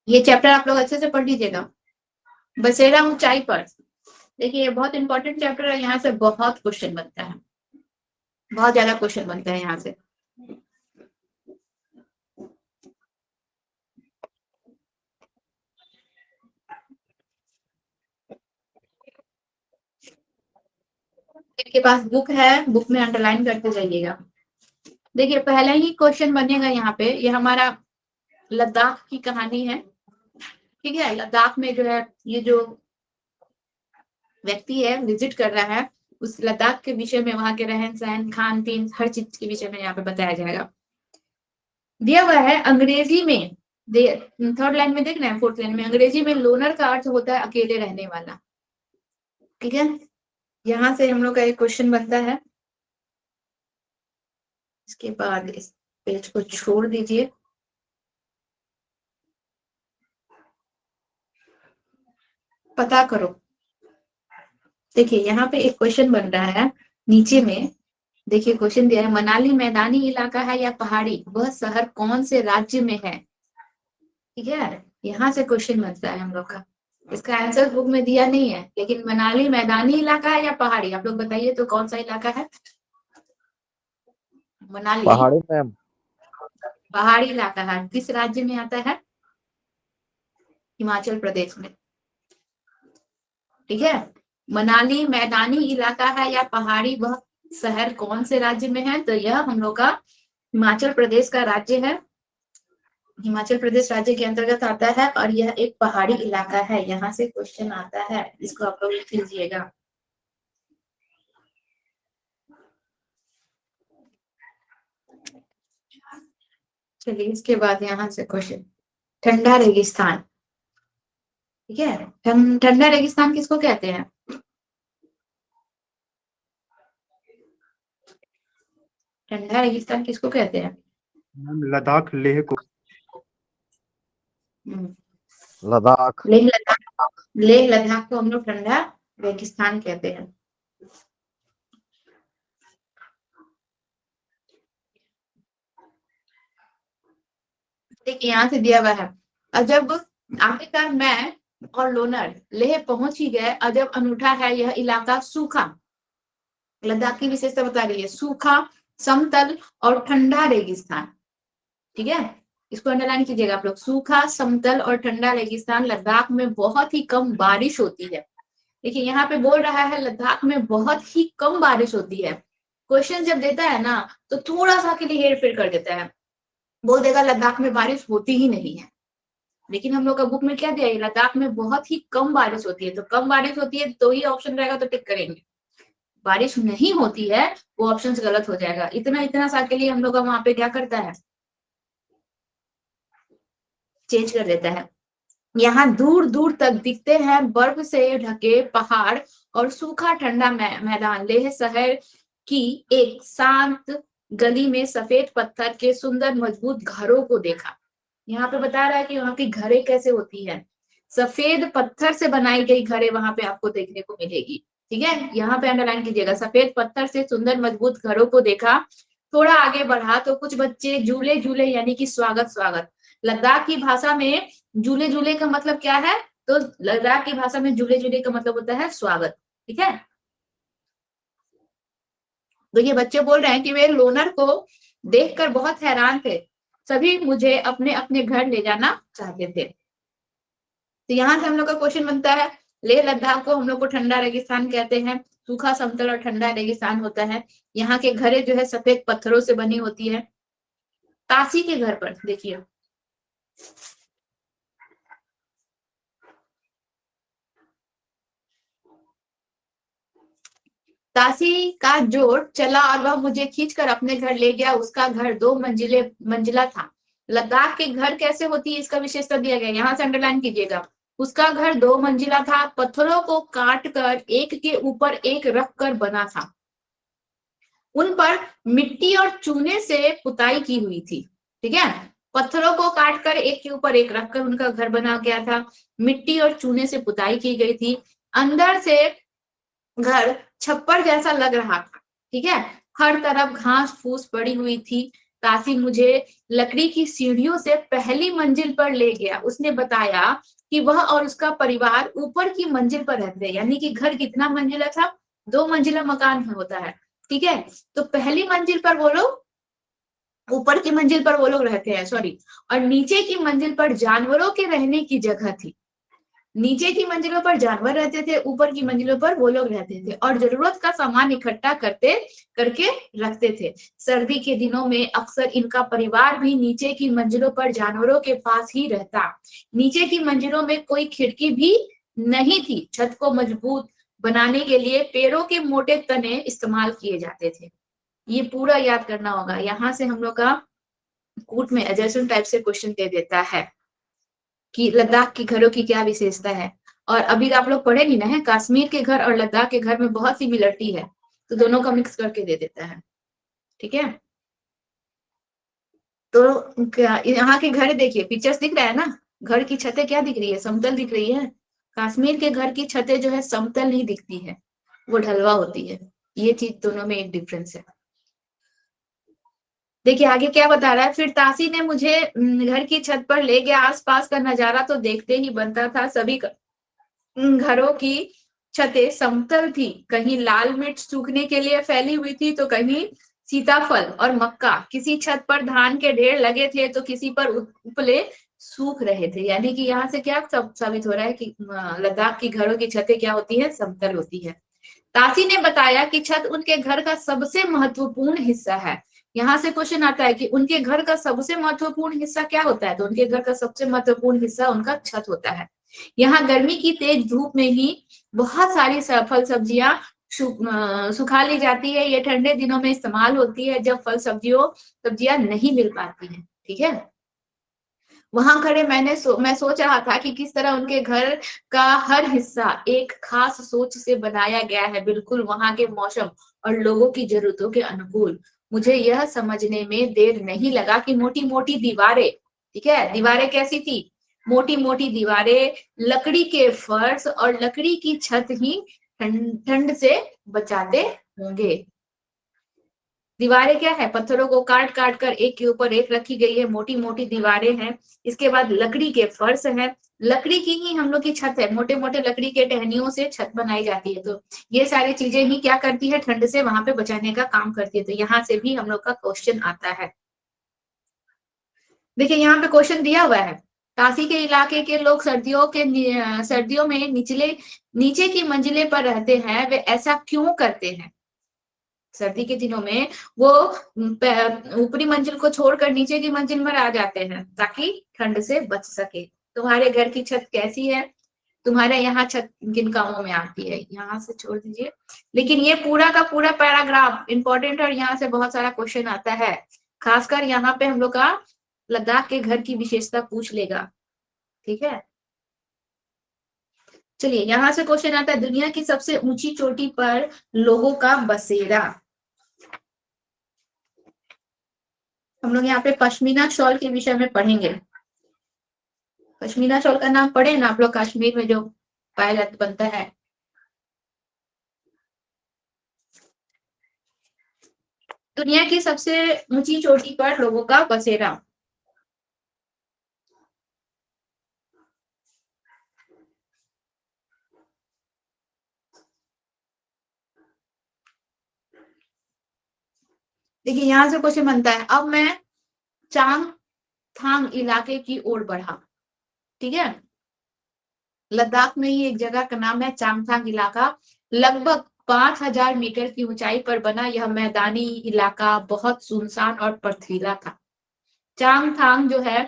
ये चैप्टर आप लोग अच्छे से पढ़ लीजिएगा। बसेरा ऊंचाई पर, देखिए ये बहुत इंपॉर्टेंट चैप्टर है। यहाँ से बहुत क्वेश्चन बनता है, बहुत ज्यादा क्वेश्चन बनता है यहाँ से। इनके पास बुक है, बुक में अंडरलाइन करते जाइएगा। देखिए पहला ही क्वेश्चन बनेगा यहाँ पे, ये हमारा लद्दाख की कहानी है। ठीक है, लद्दाख में जो है ये जो व्यक्ति है विजिट कर रहा है, उस लद्दाख के विषय में, वहां के रहन सहन, खान पीन, हर चीज के विषय में यहाँ पे बताया जाएगा। दिया हुआ है अंग्रेजी में, थर्ड लाइन में देख रहे हैं, फोर्थ लाइन में, अंग्रेजी में लोनर का अर्थ होता है अकेले रहने वाला। ठीक है, यहाँ से हम लोग का एक क्वेश्चन बनता है। इसके बाद इस पेज को छोड़ दीजिए। पता करो, देखिए यहाँ पे एक क्वेश्चन बन रहा है नीचे में। देखिए क्वेश्चन दिया है, मनाली मैदानी इलाका है या पहाड़ी, वह शहर कौन से राज्य में है? ठीक है, यहाँ से क्वेश्चन बनता है हम लोग का। इसका आंसर बुक में दिया नहीं है, लेकिन मनाली मैदानी इलाका है या पहाड़ी, आप लोग बताइए तो कौन सा इलाका है? मनाली पहाड़ी मैम। पहाड़ी इलाका है। किस राज्य में आता है? हिमाचल प्रदेश में। ठीक है, मनाली मैदानी इलाका है या पहाड़ी, वह शहर कौन से राज्य में है? तो यह हम लोग का हिमाचल प्रदेश का राज्य है, हिमाचल प्रदेश राज्य के अंतर्गत आता है, और यह एक पहाड़ी इलाका है। यहाँ से क्वेश्चन आता है, इसको आप लोग लिख लीजिएगा। चलिए इसके बाद यहाँ से क्वेश्चन, ठंडा रेगिस्तान। ठीक है, ठंडा रेगिस्तान किसको कहते हैं? ठंडा रेगिस्तान किसको कहते हैं? लद्दाख, लेह को। लद्दाख। लेह लद्दाख, लेह लद्दाख को हम लोग ठंडा रेगिस्तान कहते हैं। देखिए यहाँ से दिया हुआ है, और जब आखिरकार मैं और लोनर लेह पहुंच ही गए, और जब अनूठा है यह इलाका सूखा, लद्दाख की विशेषता बता रही है, सूखा, समतल और ठंडा रेगिस्तान। ठीक है, इसको अंडरलाइन कीजिएगा आप लोग, सूखा, समतल और ठंडा रेगिस्तान। लद्दाख में बहुत ही कम बारिश होती है। देखिए यहाँ पे बोल रहा है लद्दाख में बहुत ही कम बारिश होती है। क्वेश्चन जब देता है ना तो थोड़ा सा के लिए हेर फेर कर देता है, बोल देगा लद्दाख में बारिश होती ही नहीं है। लेकिन हम लोग का बुक में क्या दिया है, लद्दाख में बहुत ही कम बारिश होती है। तो कम बारिश होती है तो ही ऑप्शन रहेगा, तो टिक करेंगे। बारिश नहीं होती है वो ऑप्शन गलत हो जाएगा। इतना इतना सा के लिए हम लोग का वहां पे क्या करता है, चेंज कर देता है। यहाँ दूर दूर तक दिखते हैं बर्फ से ढके पहाड़ और सूखा ठंडा मैदान। लेह शहर की एक शांत गली में सफेद पत्थर के सुंदर मजबूत घरों को देखा। यहाँ पे बता रहा है कि वहां की घरें कैसे होती है, सफेद पत्थर से बनाई गई घरें वहां पे आपको देखने को मिलेगी। ठीक है, यहाँ पे अंडरलाइन कीजिएगा, सफेद पत्थर से सुंदर मजबूत घरों को देखा। थोड़ा आगे बढ़ा तो कुछ बच्चे झूले झूले यानी कि स्वागत स्वागत। लद्दाख की भाषा में झूले झूले का मतलब क्या है, तो लद्दाख की भाषा में झूले झूले का मतलब होता है स्वागत। ठीक है, तो ये बच्चे बोल रहे हैं कि वे लोनर को देखकर बहुत हैरान थे, सभी मुझे अपने अपने घर ले जाना चाहते थे। तो यहाँ से हम लोग का क्वेश्चन बनता है, लेह लद्दाख को हम लोग को ठंडा रेगिस्तान कहते हैं, सूखा समतल और ठंडा रेगिस्तान होता है। यहाँ के घरें जो है सफेद पत्थरों से बनी होती है। तासी के घर पर देखिए, तासी का जोड़ चला और वह मुझे खींचकर अपने घर ले गया। उसका घर 2 मंजिला था। लद्दाख के घर कैसे होती है इसका विशेषता दिया गया, यहाँ से अंडरलाइन कीजिएगा। उसका घर 2 मंजिला था, पत्थरों को काट कर एक के ऊपर एक रख कर बना था। उन पर मिट्टी और चूने से पुताई की हुई थी। ठीक है, पत्थरों को काट कर एक के ऊपर एक रखकर उनका घर बना गया था, मिट्टी और चूने से पुताई की गई थी। अंदर से घर छप्पर जैसा लग रहा था। ठीक है, हर तरफ घास फूस पड़ी हुई थी। तासी मुझे लकड़ी की सीढ़ियों से पहली मंजिल पर ले गया। उसने बताया कि वह और उसका परिवार ऊपर की मंजिल पर रहते हैं, यानी कि घर कितना मंजिला था, 2 मंजिला मकान होता है। ठीक है, तो पहली मंजिल पर वो लोग, ऊपर की मंजिल पर वो लोग रहते हैं, सॉरी, और नीचे की मंजिल पर जानवरों के रहने की जगह थी। नीचे की मंजिलों पर जानवर रहते थे, ऊपर की मंजिलों पर वो लोग रहते थे, और जरूरत का सामान इकट्ठा करके रखते थे। सर्दी के दिनों में अक्सर इनका परिवार भी नीचे की मंजिलों पर जानवरों के पास ही रहता। नीचे की मंजिलों में कोई खिड़की भी नहीं थी। छत को मजबूत बनाने के लिए पेड़ों के मोटे तने इस्तेमाल किए जाते थे। ये पूरा याद करना होगा। यहाँ से हम लोग का कूट में एडजस्टमेंट टाइप से क्वेश्चन दे देता है कि लद्दाख के घरों की क्या विशेषता है। और अभी आप लोग पढ़ेंगे ना, है कश्मीर के घर और लद्दाख के घर में बहुत सिमिलरिटी है, तो दोनों का मिक्स करके दे देता है। ठीक है, तो यहाँ के घर देखिए, पिक्चर्स दिख रहा है ना, घर की छतें क्या दिख रही है, समतल दिख रही है। कश्मीर के घर की छतें जो है समतल नहीं दिखती है, वो ढलवा होती है। ये चीज दोनों में एक डिफरेंस है। देखिए आगे क्या बता रहा है, फिर तासी ने मुझे घर की छत पर ले गया। आसपास का नजारा तो देखते ही बनता था। सभी घरों की छतें समतल थी, कहीं लाल मिर्च सूखने के लिए फैली हुई थी तो कहीं सीताफल और मक्का। किसी छत पर धान के ढेर लगे थे तो किसी पर उपले सूख रहे थे। यानी कि यहाँ से क्या साबित हो रहा है कि लद्दाख की घरों की छतें क्या होती है, समतल होती है। तासी ने बताया कि छत उनके घर का सबसे महत्वपूर्ण हिस्सा है। यहाँ से क्वेश्चन आता है कि उनके घर का सबसे महत्वपूर्ण हिस्सा क्या होता है, तो उनके घर का सबसे महत्वपूर्ण हिस्सा उनका छत होता है। यहाँ गर्मी की तेज धूप में ही बहुत सारी फल सब्जियां सुखा ली जाती है। ये ठंडे दिनों में इस्तेमाल होती है जब फल सब्जियां नहीं मिल पाती हैं। ठीक है, वहां खड़े मैं सोच रहा था कि किस तरह उनके घर का हर हिस्सा एक खास सोच से बनाया गया है, बिल्कुल वहां के मौसम और लोगों की जरूरतों के अनुकूल। मुझे यह समझने में देर नहीं लगा कि मोटी मोटी दीवारें, ठीक है, दीवारें कैसी थी, मोटी मोटी दीवारें, लकड़ी के फर्श और लकड़ी की छत ही ठंड से बचाते होंगे। दीवारें क्या है, पत्थरों को काट काट कर एक के ऊपर एक रखी गई है, मोटी मोटी दीवारें हैं। इसके बाद लकड़ी के फर्श है, लकड़ी की ही हम लोग की छत है, मोटे मोटे लकड़ी के टहनियों से छत बनाई जाती है। तो ये सारी चीजें ही क्या करती है, ठंड से वहां पे बचाने का काम करती है। तो यहाँ से भी हम लोग का क्वेश्चन आता है। देखिए यहाँ पे क्वेश्चन दिया हुआ है, काशी के इलाके के लोग सर्दियों में नीचे की मंजिले पर रहते हैं, वे ऐसा क्यों करते हैं? सर्दी के दिनों में वो ऊपरी मंजिल को छोड़कर नीचे की मंजिल पर आ जाते हैं ताकि ठंड से बच सके। तुम्हारे घर की छत कैसी है? तुम्हारे यहाँ छत किन कामों में आती है? यहाँ से छोड़ दीजिए। लेकिन ये पूरा का पूरा पैराग्राफ इंपॉर्टेंट है और यहाँ से बहुत सारा क्वेश्चन आता है। खासकर यहाँ पे हम लोग का लद्दाख के घर की विशेषता पूछ लेगा। ठीक है, चलिए यहाँ से क्वेश्चन आता है, दुनिया की सबसे ऊंची चोटी पर लोगों का बसेरा। हम लोग यहाँ पे पश्मीना शॉल के विषय में पढ़ेंगे। पश्मीना शॉल का नाम पढ़े ना आप लोग, कश्मीर में जो पाया जाता बनता है। दुनिया की सबसे ऊंची चोटी पर लोगों का बसेरा। देखिए यहाँ से क्वेश्चन बनता है, अब मैं चांगथांग इलाके की ओर बढ़ा। ठीक है, लद्दाख में ही एक जगह का नाम है चांगथांग इलाका। लगभग 5000 मीटर की ऊंचाई पर बना यह मैदानी इलाका बहुत सुनसान और पथरीला था। चांगथांग जो है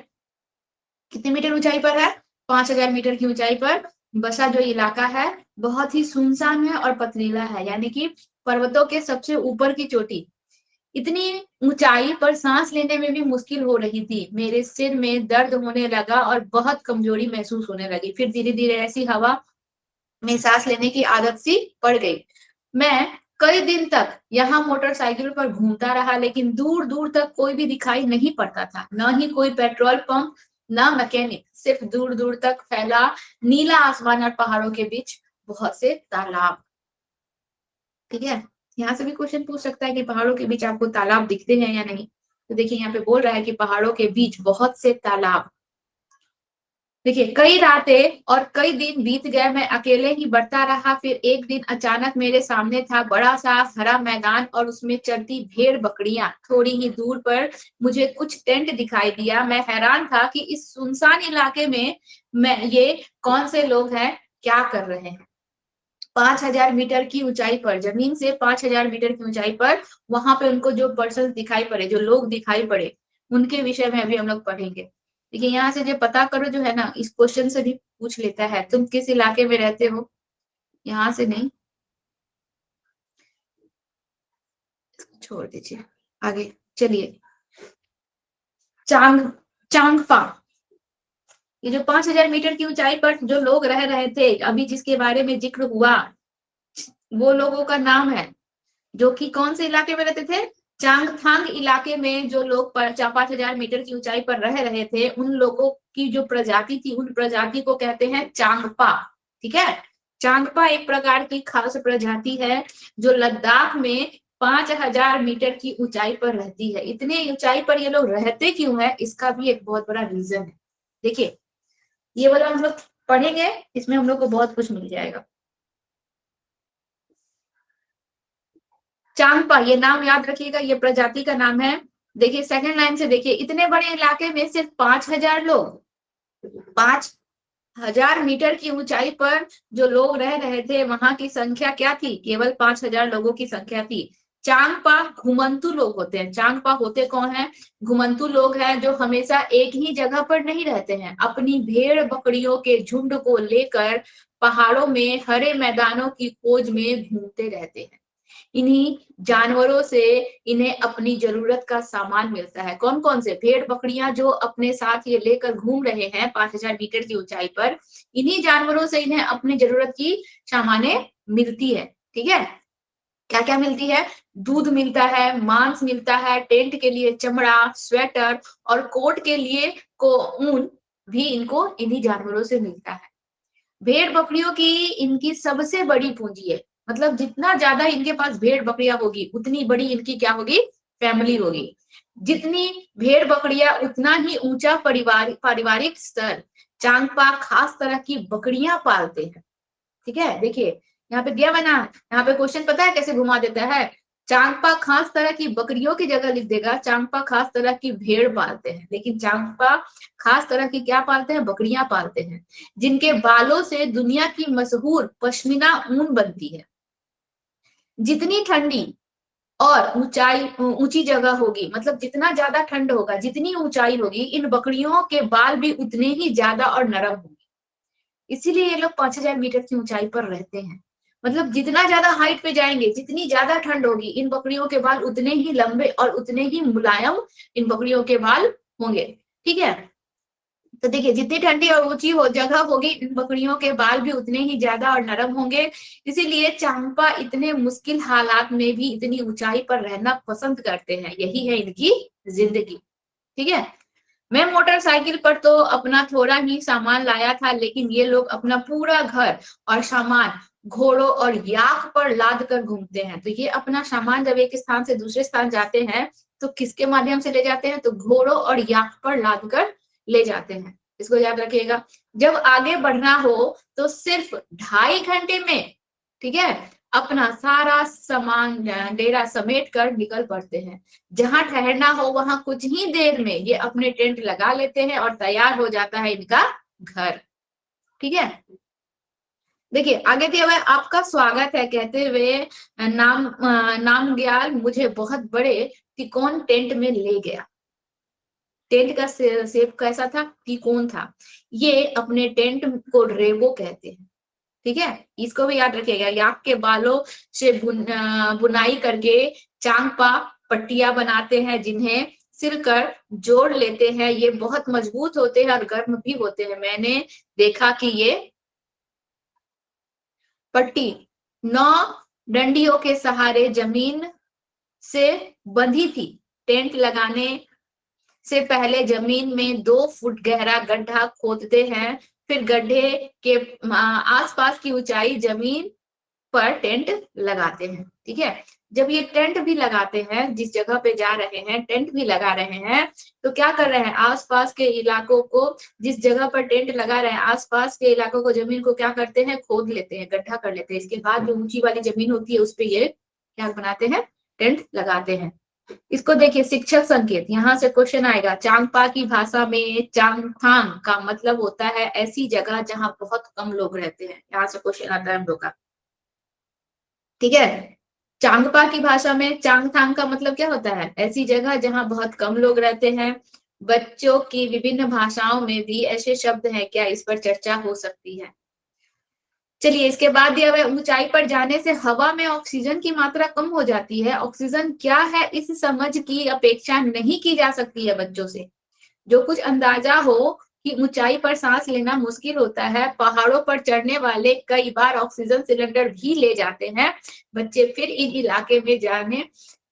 कितने मीटर ऊंचाई पर है? 5000 मीटर की ऊंचाई पर बसा जो इलाका है बहुत ही सुनसान है और पथरीला है, यानी कि पर्वतों के सबसे ऊपर की चोटी। इतनी ऊंचाई पर सांस लेने में भी मुश्किल हो रही थी। मेरे सिर में दर्द होने लगा और बहुत कमजोरी महसूस होने लगी। फिर धीरे धीरे ऐसी हवा में सांस लेने की आदत सी पड़ गई। मैं कई दिन तक यहाँ मोटरसाइकिल पर घूमता रहा, लेकिन दूर दूर तक कोई भी दिखाई नहीं पड़ता था, न ही कोई पेट्रोल पंप, न मैकेनिक। सिर्फ दूर दूर तक फैला नीला आसमान और पहाड़ों के बीच बहुत से तालाब। ठीक है, यहाँ से भी क्वेश्चन पूछ सकता है कि पहाड़ों के बीच आपको तालाब दिखते हैं या नहीं। तो देखिए यहाँ पे बोल रहा है कि पहाड़ों के बीच बहुत से तालाब। देखिए कई रातें और कई दिन बीत गए, मैं अकेले ही बढ़ता रहा। फिर एक दिन अचानक मेरे सामने था बड़ा सा हरा मैदान और उसमें चरती भेड़ बकरियां। थोड़ी ही दूर पर मुझे कुछ टेंट दिखाई दिया। मैं हैरान था कि इस सुनसान इलाके में ये कौन से लोग हैं, क्या कर रहे हैं। 5000 मीटर की ऊंचाई पर, जमीन से 5000 मीटर की ऊंचाई पर वहां पे उनको जो पर्सन दिखाई पड़े, जो लोग दिखाई पड़े, उनके विषय में अभी हम लोग पढ़ेंगे। देखिए यहाँ से जो पता करो जो है ना, इस क्वेश्चन से भी पूछ लेता है, तुम किस इलाके में रहते हो। यहाँ से नहीं, छोड़ दीजिए, आगे चलिए। चांगपा, ये जो 5000 मीटर की ऊंचाई पर जो लोग रह रहे थे, अभी जिसके बारे में जिक्र हुआ, वो लोगों का नाम है जो कि कौन से इलाके में रहते थे? चांगथांग इलाके में जो लोग 5000 मीटर की ऊंचाई पर रह रहे थे, उन लोगों की जो प्रजाति थी, उन प्रजाति को कहते हैं चांगपा। ठीक है, चांगपा एक प्रकार की खास प्रजाति है जो लद्दाख में 5000 मीटर की ऊंचाई पर रहती है। इतने ऊंचाई पर ये लोग रहते क्यों है, इसका भी एक बहुत बड़ा रीजन है। देखिए ये वाला हम लोग पढ़ेंगे, इसमें हम लोग को बहुत कुछ मिल जाएगा। चांगपा, ये नाम याद रखिएगा, ये प्रजाति का नाम है। देखिए सेकंड लाइन से देखिए, इतने बड़े इलाके में सिर्फ 5000 लोग, 5000 मीटर की ऊंचाई पर जो लोग रह रहे थे, वहां की संख्या क्या थी? केवल 5000 लोगों की संख्या थी। चांगपा घुमंतु लोग होते हैं। चांगपा होते कौन है? घुमंतु लोग हैं जो हमेशा एक ही जगह पर नहीं रहते हैं, अपनी भेड़ बकरियों के झुंड को लेकर पहाड़ों में हरे मैदानों की खोज में घूमते रहते हैं। इन्हीं जानवरों से इन्हें अपनी जरूरत का सामान मिलता है। कौन कौन से? भेड़ बकरियां जो अपने साथ ये लेकर घूम रहे हैं 5000 मीटर की ऊंचाई पर, इन्हीं जानवरों से इन्हें अपनी जरूरत की सामानें मिलती है। ठीक है, क्या क्या मिलती है? दूध मिलता है, मांस मिलता है, टेंट के लिए चमड़ा, स्वेटर और कोट के लिए ऊन भी इनको इन्हीं जानवरों से मिलता है। भेड़ बकरियों की इनकी सबसे बड़ी पूंजी है, मतलब जितना ज्यादा इनके पास भेड़ बकरियां होगी, उतनी बड़ी इनकी क्या होगी? फैमिली होगी। जितनी भेड़ बकरियां उतना ही ऊंचा पारिवारिक स्तर। चांगपा खास तरह की बकरियां पालते हैं। ठीक है, देखिए यहाँ पे दिया बना, यहाँ पे क्वेश्चन पता है कैसे घुमा देता है। चांगपा खास तरह की बकरियों की जगह लिख देगा चांगपा खास तरह की भेड़ पालते हैं, लेकिन चांगपा खास तरह की क्या पालते हैं, बकरियां पालते हैं, जिनके बालों से दुनिया की मशहूर पश्मीना ऊन बनती है। जितनी ठंडी और ऊंची जगह होगी, मतलब जितना ज्यादा ठंड होगा, जितनी ऊंचाई होगी, इन बकरियों के बाल भी उतने ही ज्यादा और नरम होंगे। इसीलिए ये लोग 5000 मीटर की ऊंचाई पर रहते हैं। मतलब जितना ज्यादा हाइट पे जाएंगे, जितनी ज्यादा ठंड होगी, इन बकरियों के बाल उतने ही लंबे और उतने ही मुलायम इन बकरियों के बाल होंगे। ठीक है, तो देखिए जितनी ठंडी और ऊंची हो जगह होगी, इन बकरियों के बाल भी उतने ही ज्यादा और नरम होंगे। इसीलिए चांगपा इतने मुश्किल हालात में भी इतनी ऊंचाई पर रहना पसंद करते हैं। यही है इनकी जिंदगी। ठीक है, मैं मोटरसाइकिल पर तो अपना थोड़ा ही सामान लाया था, लेकिन ये लोग अपना पूरा घर और सामान घोड़ों और याक पर लाद कर घूमते हैं। तो ये अपना सामान जब एक स्थान से दूसरे स्थान जाते हैं तो किसके माध्यम से ले जाते हैं, तो घोड़ों और याक पर लाद कर ले जाते हैं। इसको याद रखिएगा। जब आगे बढ़ना हो तो सिर्फ 2.5 घंटे में, ठीक है, अपना सारा सामान डेरा समेट कर निकल पड़ते हैं। जहां ठहरना हो वहां कुछ ही देर में ये अपने टेंट लगा लेते हैं और तैयार हो जाता है इनका घर। ठीक है, देखिए आगे दिया हुआ है, आपका स्वागत है कहते हुए नामग्याल मुझे बहुत बड़े तिकोन टेंट में ले गया। टेंट का शेप कैसा था, तिकोन था। ये अपने टेंट को रेबो कहते हैं। ठीक है, इसको भी याद रखिएगा। याक के बालों से बुनाई करके चांगपा पट्टियां बनाते हैं, जिन्हें सिलकर जोड़ लेते हैं। ये बहुत मजबूत होते हैं और गर्म भी होते हैं। मैंने देखा कि ये पट्टी 9 डंडियों के सहारे जमीन से बंधी थी। टेंट लगाने से पहले जमीन में 2 फुट गहरा गड्ढा खोदते हैं, फिर गड्ढे के आसपास की ऊंचाई जमीन पर टेंट लगाते हैं। ठीक है, जब ये टेंट भी लगाते हैं, जिस जगह पे जा रहे हैं टेंट भी लगा रहे हैं, तो क्या कर रहे हैं, आसपास के इलाकों को, जिस जगह पर टेंट लगा रहे हैं आसपास के इलाकों को, जमीन को क्या करते हैं, खोद लेते हैं, गड्ढा कर लेते हैं। इसके बाद जो ऊंची वाली जमीन होती है उस पे ये क्या बनाते हैं, टेंट लगाते हैं। इसको देखिए, शिक्षक संकेत, यहाँ से क्वेश्चन आएगा। चांगपा की भाषा में चांगथांग का मतलब होता है ऐसी जगह जहां बहुत कम लोग रहते हैं। यहाँ से क्वेश्चन आता है हम लोग का। ठीक है, चांगपा की भाषा में चांगथांग का मतलब क्या होता है, ऐसी जगह जहां बहुत कम लोग रहते हैं। बच्चों की विभिन्न भाषाओं में भी ऐसे शब्द हैं क्या, इस पर चर्चा हो सकती है। चलिए, इसके बाद दिया हुआ ऊंचाई पर जाने से हवा में ऑक्सीजन की मात्रा कम हो जाती है। ऑक्सीजन क्या है इस समझ की अपेक्षा नहीं की जा सकती है बच्चों से। जो कुछ अंदाजा हो कि ऊंचाई पर सांस लेना मुश्किल होता है, पहाड़ों पर चढ़ने वाले कई बार ऑक्सीजन सिलेंडर भी ले जाते हैं। बच्चे फिर इन इलाके में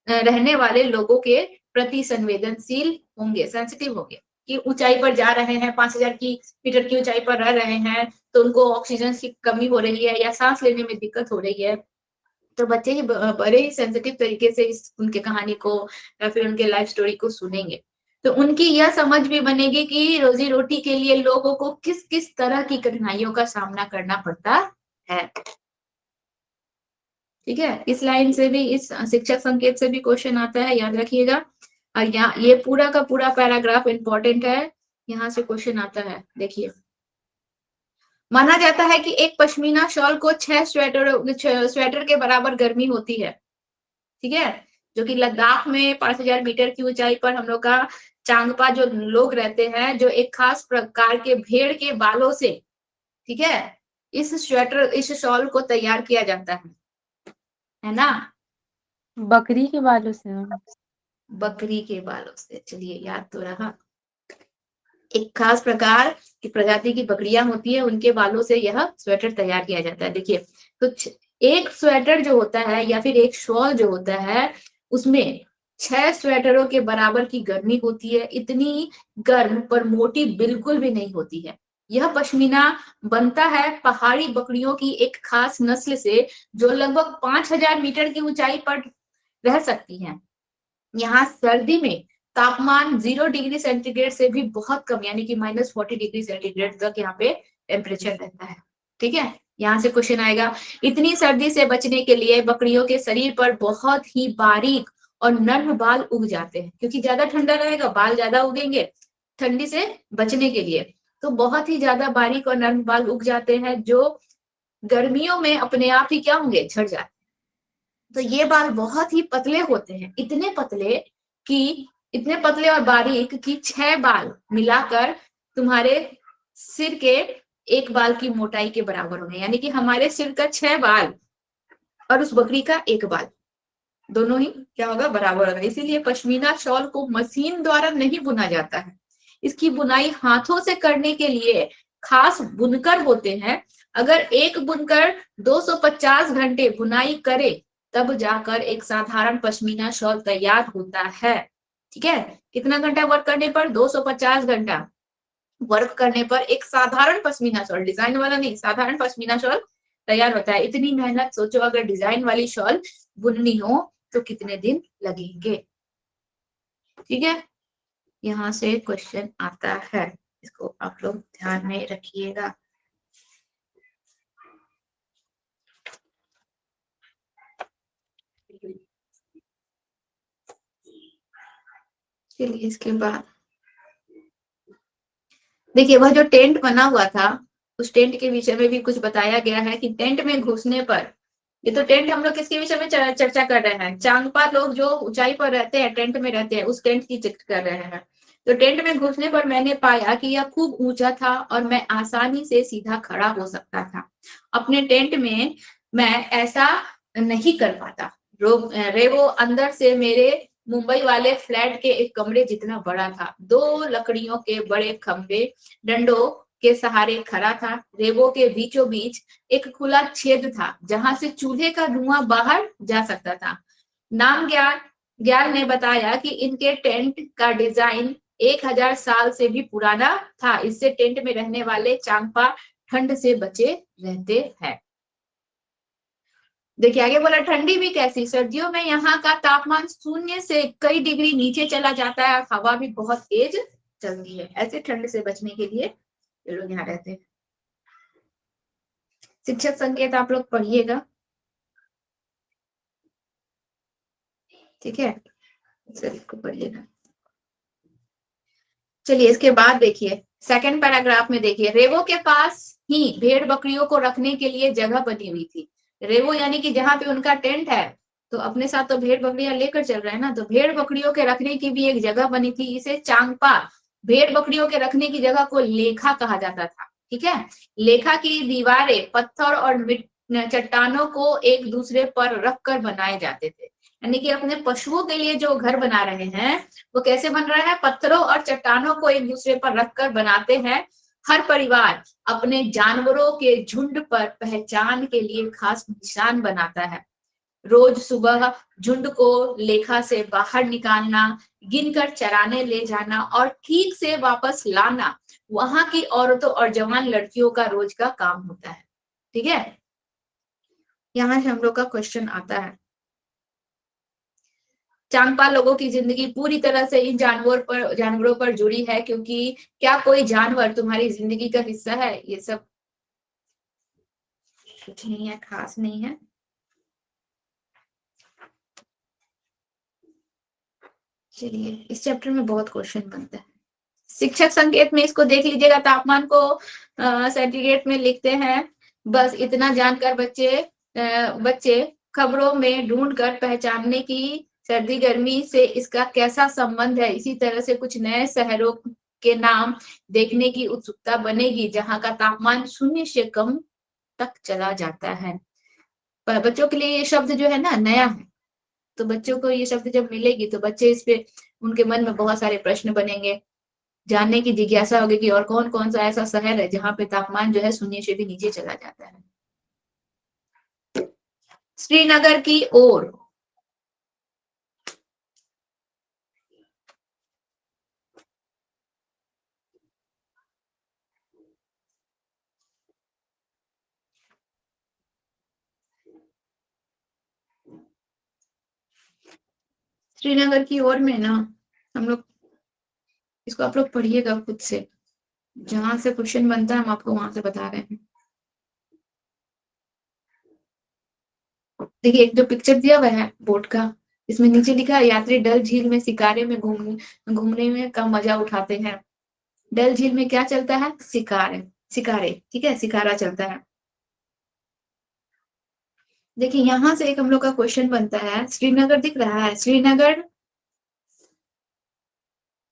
रहने वाले लोगों के प्रति संवेदनशील होंगे, सेंसिटिव होंगे, कि ऊंचाई पर जा रहे हैं, 5000 मीटर की ऊंचाई पर रह रहे हैं, तो उनको ऑक्सीजन की कमी हो रही है या सांस लेने में दिक्कत हो रही है। तो बच्चे ही बड़े ही सेंसिटिव तरीके से उनके कहानी को या फिर उनके लाइफ स्टोरी को सुनेंगे। तो उनकी यह समझ भी बनेगी कि रोजी रोटी के लिए लोगों को किस किस तरह की कठिनाइयों का सामना करना पड़ता है। ठीक है, इस लाइन से भी, इस शिक्षक संकेत से भी क्वेश्चन आता है, याद रखिएगा। और यहाँ ये पूरा का पूरा पैराग्राफ इंपॉर्टेंट है, यहाँ से क्वेश्चन आता है। देखिए, माना जाता है कि एक पश्मीना शॉल को 6 स्वेटर के बराबर गर्मी होती है। ठीक है, जो कि लद्दाख में 5000 मीटर की ऊंचाई पर हम लोग का चांगपा जो लोग रहते हैं, जो एक खास प्रकार के भेड़ के बालों से, ठीक है, इस शॉल को तैयार किया जाता है ना, बकरी के बालों से। बकरी के बालों से। चलिए, याद तो रहा। एक खास प्रकार की प्रजाति की बकरियां होती है, उनके बालों से यह स्वेटर तैयार किया जाता है। देखिए, तो एक स्वेटर जो होता है या फिर एक शॉल जो होता है, उसमें 6 स्वेटरों के बराबर की गर्मी होती है। इतनी गर्म पर मोटी बिल्कुल भी नहीं होती है। यह पश्मीना बनता है पहाड़ी बकरियों की एक खास नस्ल से, जो लगभग 5000 मीटर की ऊंचाई पर रह सकती हैं। यहाँ सर्दी में तापमान 0 डिग्री सेंटीग्रेड से भी बहुत कम, यानी कि -40 डिग्री सेंटीग्रेड तक यहाँ पे टेम्परेचर रहता है। ठीक है, यहाँ से क्वेश्चन आएगा, इतनी सर्दी से बचने के लिए बकरियों के शरीर पर बहुत ही बारीक और नर्म बाल उग जाते हैं, क्योंकि ज्यादा ठंडा रहेगा बाल ज्यादा उगेंगे ठंडी से बचने के लिए। तो बहुत ही ज्यादा बारीक और नर्म बाल उग जाते हैं जो गर्मियों में अपने आप ही क्या होंगे, झड़ जाते हैं। तो ये बाल बहुत ही पतले होते हैं, इतने पतले और बारीक कि 6 बाल मिलाकर तुम्हारे सिर के एक बाल की मोटाई के बराबर होंगे, यानी कि हमारे सिर का 6 बाल और उस बकरी का एक बाल, दोनों ही क्या होगा, बराबर होगा। इसीलिए पश्मीना शॉल को मशीन द्वारा नहीं बुना जाता है, इसकी बुनाई हाथों से करने के लिए खास बुनकर होते हैं। अगर एक बुनकर 250 घंटे बुनाई करे तब जाकर एक साधारण पश्मीना शॉल तैयार होता है। ठीक है, कितना घंटा वर्क करने पर, 250 घंटा वर्क करने पर एक साधारण पश्मीना शॉल, डिजाइन वाला नहीं, साधारण पश्मीना शॉल तैयार होता है। इतनी मेहनत सोचो, अगर डिजाइन वाली शॉल बुननी हो तो कितने दिन लगेंगे। ठीक है, यहाँ से क्वेश्चन आता है, इसको आप लोग ध्यान में रखिएगा। चलिए इसके बाद देखिए, वह जो टेंट बना हुआ था उस टेंट के विषय में भी कुछ बताया गया है कि टेंट में घुसने पर, ये तो टेंट हम लोग किसके विषय में चर्चा कर रहे हैं, चांगपा लोग जो ऊंचाई पर रहते हैं, टेंट में रहते हैं, उस टेंट की चर्चा कर रहे हैं। तो टेंट में घुसने पर मैंने पाया कि यह खूब ऊंचा था और मैं आसानी से सीधा खड़ा हो सकता था। अपने टेंट में मैं ऐसा नहीं कर पाता। रेवो अंदर से मेरे मुंबई वाले फ्लैट के एक कमरे जितना बड़ा था। 2 लकड़ियों के बड़े खंबे डंडों के सहारे खड़ा था। रेवो के बीचों बीच एक खुला छेद था जहां से चूल्हे का धुआं बाहर जा सकता था। नाम ज्ञान ने बताया कि इनके टेंट का डिजाइन 1000 साल से भी पुराना था। इससे टेंट में रहने वाले चांगपा ठंड से बचे रहते हैं। देखिए आगे बोला, ठंडी भी कैसी, सर्दियों में यहाँ का तापमान 0 से कई डिग्री नीचे चला जाता है और हवा भी बहुत तेज चलती है। ऐसे ठंड से बचने के लिए ये लोग यहाँ रहते हैं। शिक्षक संकेत आप लोग पढ़िएगा, ठीक है, इसको पढ़िएगा। चलिए इसके बाद देखिए, सेकंड पैराग्राफ में देखिए, रेवो के पास ही भेड़ बकरियों को रखने के लिए जगह बनी हुई थी। रेवो यानी कि जहां पे उनका टेंट है, तो अपने साथ तो भेड़ बकरियां लेकर चल रहे हैं ना, तो भेड़ बकरियों के रखने की भी एक जगह बनी थी। इसे चांगपा, भेड़ बकरियों के रखने की जगह को लेखा कहा जाता था। ठीक है, लेखा की दीवारें पत्थर और चट्टानों को एक दूसरे पर रखकर बनाए जाते थे। यानी कि अपने पशुओं के लिए जो घर बना रहे हैं वो कैसे बन रहा है, पत्थरों और चट्टानों को एक दूसरे पर रखकर बनाते हैं। हर परिवार अपने जानवरों के झुंड पर पहचान के लिए खास निशान बनाता है। रोज सुबह झुंड को लेखा से बाहर निकालना, गिनकर चराने ले जाना और ठीक से वापस लाना वहां की औरतों और जवान लड़कियों का रोज का काम होता है। ठीक है, यहाँ से हम लोग का क्वेश्चन आता है, चांगपा लोगों की जिंदगी पूरी तरह से इन जानवरों पर जुड़ी है, क्योंकि क्या कोई जानवर तुम्हारी जिंदगी का हिस्सा है? ये सब कुछ नहीं है, खास नहीं है। चलिए इस चैप्टर में बहुत क्वेश्चन बनता है। शिक्षक संकेत में इसको देख लीजिएगा, तापमान को सेंटीग्रेड में लिखते हैं। बस इतना जानकर बच्चे खबरों में ढूंढकर पहचानने की सर्दी गर्मी से इसका कैसा संबंध है। इसी तरह से कुछ नए शहरों के नाम देखने की उत्सुकता बनेगी जहां का तापमान 0 से कम तक चला जाता है। पर बच्चों के लिए ये शब्द जो है ना नया है, तो बच्चों को ये शब्द जब मिलेगी तो बच्चे इस पे, उनके मन में बहुत सारे प्रश्न बनेंगे, जानने की जिज्ञासा होगी कि और कौन कौन सा ऐसा शहर है जहां पे तापमान जो है 0 से भी नीचे चला जाता है। श्रीनगर की ओर श्रीनगर की ओर में ना हम लोग, इसको आप लोग पढ़िएगा खुद से, जहां से क्वेश्चन बनता है हम आपको वहां से बता रहे हैं। देखिए एक जो पिक्चर दिया हुआ है बोट का, इसमें नीचे लिखा है यात्री डल झील में शिकारे में घूमने में का मजा उठाते हैं। डल झील में क्या चलता है? शिकारे, ठीक है, शिकारा चलता है। देखिए यहां से एक हम लोग का क्वेश्चन बनता है, श्रीनगर दिख रहा है, श्रीनगर,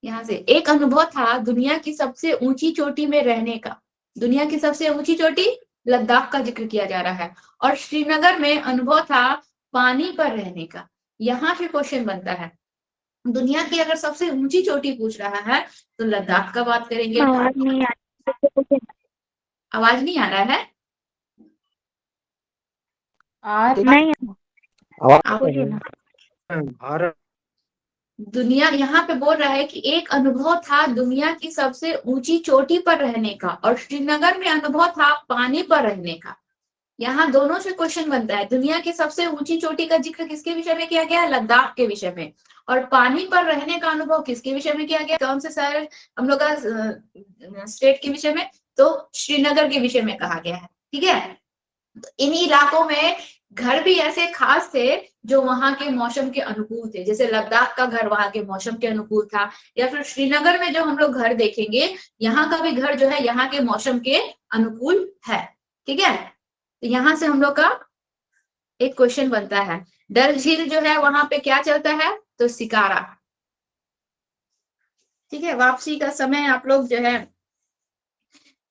यहाँ से एक अनुभव था दुनिया की सबसे ऊंची चोटी में रहने का। दुनिया की सबसे ऊंची चोटी लद्दाख का जिक्र किया जा रहा है, और श्रीनगर में अनुभव था पानी पर रहने का। यहाँ से क्वेश्चन बनता है, दुनिया की अगर सबसे ऊंची चोटी पूछ रहा है तो लद्दाख का बात करेंगे। आवाज नहीं आ रही। आवाज नहीं आ रहा है? नहीं आवाज आप बोलिए ना। भारत दुनिया यहाँ पे बोल रहा है कि एक अनुभव था दुनिया की सबसे ऊंची चोटी पर रहने का, और श्रीनगर में अनुभव था पानी पर रहने का। यहाँ दोनों से क्वेश्चन बनता है, दुनिया की सबसे ऊंची चोटी का जिक्र किसके विषय में किया गया? लद्दाख के विषय में। और पानी पर रहने का अनुभव किसके विषय में किया गया? कौन से शहर हम लोग का स्टेट के विषय में? तो श्रीनगर के विषय में कहा गया है, ठीक है। तो इन इलाकों में घर भी ऐसे खास थे जो वहां के मौसम के अनुकूल थे, जैसे लद्दाख का घर वहां के मौसम के अनुकूल था, या फिर श्रीनगर में जो हम लोग घर देखेंगे यहाँ का भी घर जो है यहाँ के मौसम के अनुकूल है, ठीक है। तो यहाँ से हम लोग का एक क्वेश्चन बनता है, डल झील जो है वहां पे क्या चलता है? तो शिकारा, ठीक है। वापसी का समय आप लोग जो है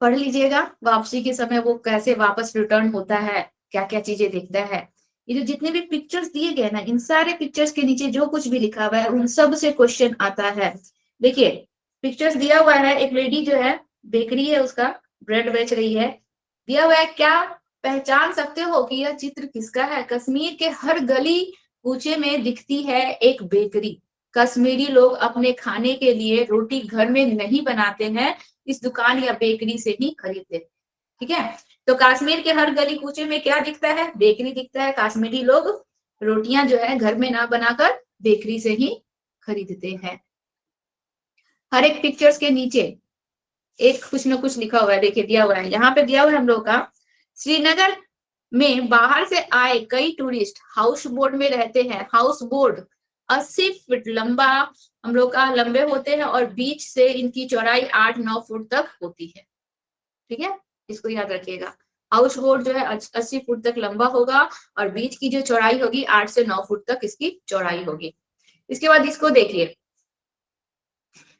पढ़ लीजिएगा, वापसी के समय वो कैसे वापस रिटर्न होता है, क्या क्या चीजें देखता है। ये जो जितने भी पिक्चर्स दिए गए ना, इन सारे पिक्चर्स के नीचे जो कुछ भी लिखा हुआ है उन सब से क्वेश्चन आता है। देखिए पिक्चर्स दिया हुआ है, एक लेडी जो है बेकरी है, उसका ब्रेड बेच रही है, दिया हुआ है, क्या पहचान सकते हो कि यह चित्र किसका है? कश्मीर के हर गली कूचे में दिखती है एक बेकरी। कश्मीरी लोग अपने खाने के लिए रोटी घर में नहीं बनाते हैं, इस दुकान या बेकरी से ही खरीदते, ठीक है। तो कश्मीर के हर गली कूचे में क्या दिखता है? बेकरी दिखता है। कश्मीरी लोग रोटियां जो है घर में ना बनाकर बेकरी से ही खरीदते हैं। हर एक पिक्चर्स के नीचे एक कुछ ना कुछ लिखा हुआ है, देखिए दिया हुआ है, यहाँ पे दिया हुआ है हम लोग का, श्रीनगर में बाहर से आए कई टूरिस्ट हाउस बोट में रहते हैं। हाउस बोट 80 फीट लंबा हम लोग का लंबे होते हैं, और बीच से इनकी चौड़ाई 8-9 फुट तक होती है, ठीक है, इसको याद रखिएगा। हाउस बोट जो है 80 फुट तक लंबा होगा, और बीच की जो चौड़ाई होगी 8 से 9 फुट तक इसकी चौड़ाई होगी। इसके बाद इसको देखिए,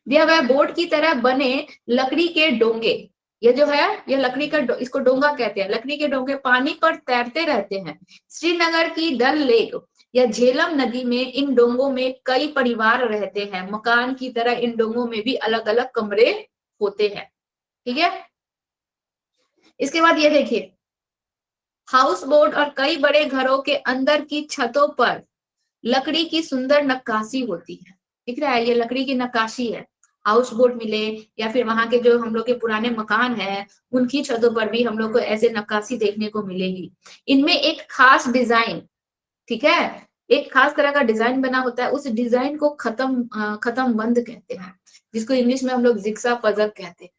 दिया हुआ बोट की तरह बने लकड़ी के डोंगे, ये जो है ये लकड़ी का इसको डोंगा कहते हैं, लकड़ी के डोंगे पानी पर तैरते रहते हैं। श्रीनगर की डल लेक या झेलम नदी में इन डोंगों में कई परिवार रहते हैं। मकान की तरह इन डोंगों में भी अलग अलग कमरे होते हैं, ठीक है। इसके बाद ये देखिए, हाउस बोट और कई बड़े घरों के अंदर की छतों पर लकड़ी की सुंदर नक्काशी होती है, दिख रहा है, ये लकड़ी की नक्काशी है। हाउस बोट मिले या फिर वहां के जो हम लोग के पुराने मकान हैं उनकी छतों पर भी हम लोग को ऐसे नक्काशी देखने को मिलेगी। इनमें एक खास डिजाइन, ठीक है, एक खास तरह का डिजाइन बना होता है, उस डिजाइन को खत्म बंद कहते हैं, जिसको इंग्लिश में हम लोग जिक्सा पजल कहते हैं,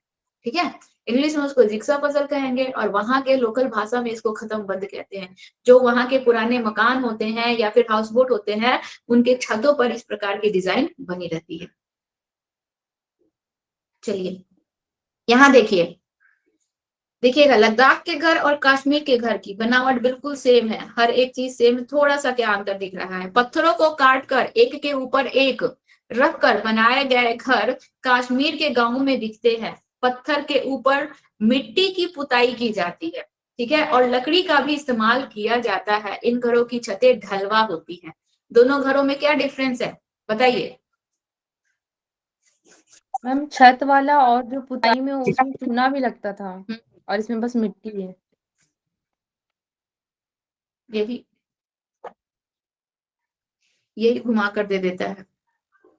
ठीक है। इंग्लिश में उसको जिक्सा पजल कहेंगे, और वहां के लोकल भाषा में इसको खत्म बंद कहते हैं। जो वहां के पुराने मकान होते हैं या फिर हाउस बोट होते हैं, उनके छतों पर इस प्रकार की डिजाइन बनी रहती है। चलिए यहाँ देखिए, देखिएगा लद्दाख के घर और कश्मीर के घर की बनावट बिल्कुल सेम है, हर एक चीज सेम, थोड़ा सा क्या अंतर दिख रहा है। पत्थरों को काटकर एक के ऊपर एक रखकर बनाए गए घर कश्मीर के गांवों में दिखते हैं। पत्थर के ऊपर मिट्टी की पुताई की जाती है, ठीक है, और लकड़ी का भी इस्तेमाल किया जाता है। इन घरों की छतें ढलवा होती हैं। दोनों घरों में क्या डिफरेंस है बताइए? मैम छत वाला और जो पुताई में उसमें चूना भी लगता था, और इसमें बस मिट्टी है। यही यही घुमा कर दे देता है,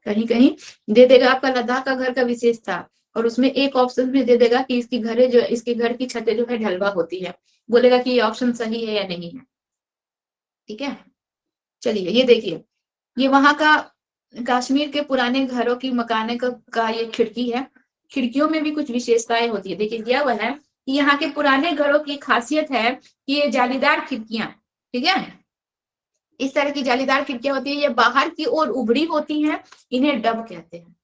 कहीं कहीं दे देगा आपका लद्दाख का घर का विशेष था, और उसमें एक ऑप्शन में दे देगा कि इसकी घरे जो इसके घर की छतें जो है ढलवा होती है, बोलेगा कि ये ऑप्शन सही है या नहीं है, ठीक है। चलिए ये देखिए, ये वहां का कश्मीर के पुराने घरों की मकाने का ये खिड़की है। खिड़कियों में भी कुछ विशेषताएं होती है। देखिए दिया हुआ है कि यहाँ के पुराने घरों की खासियत है कि ये जालीदार खिड़कियां, ठीक है, इस तरह की जालीदार खिड़कियां होती है, ये बाहर की ओर उभरी होती हैं, इन्हें डब कहते हैं।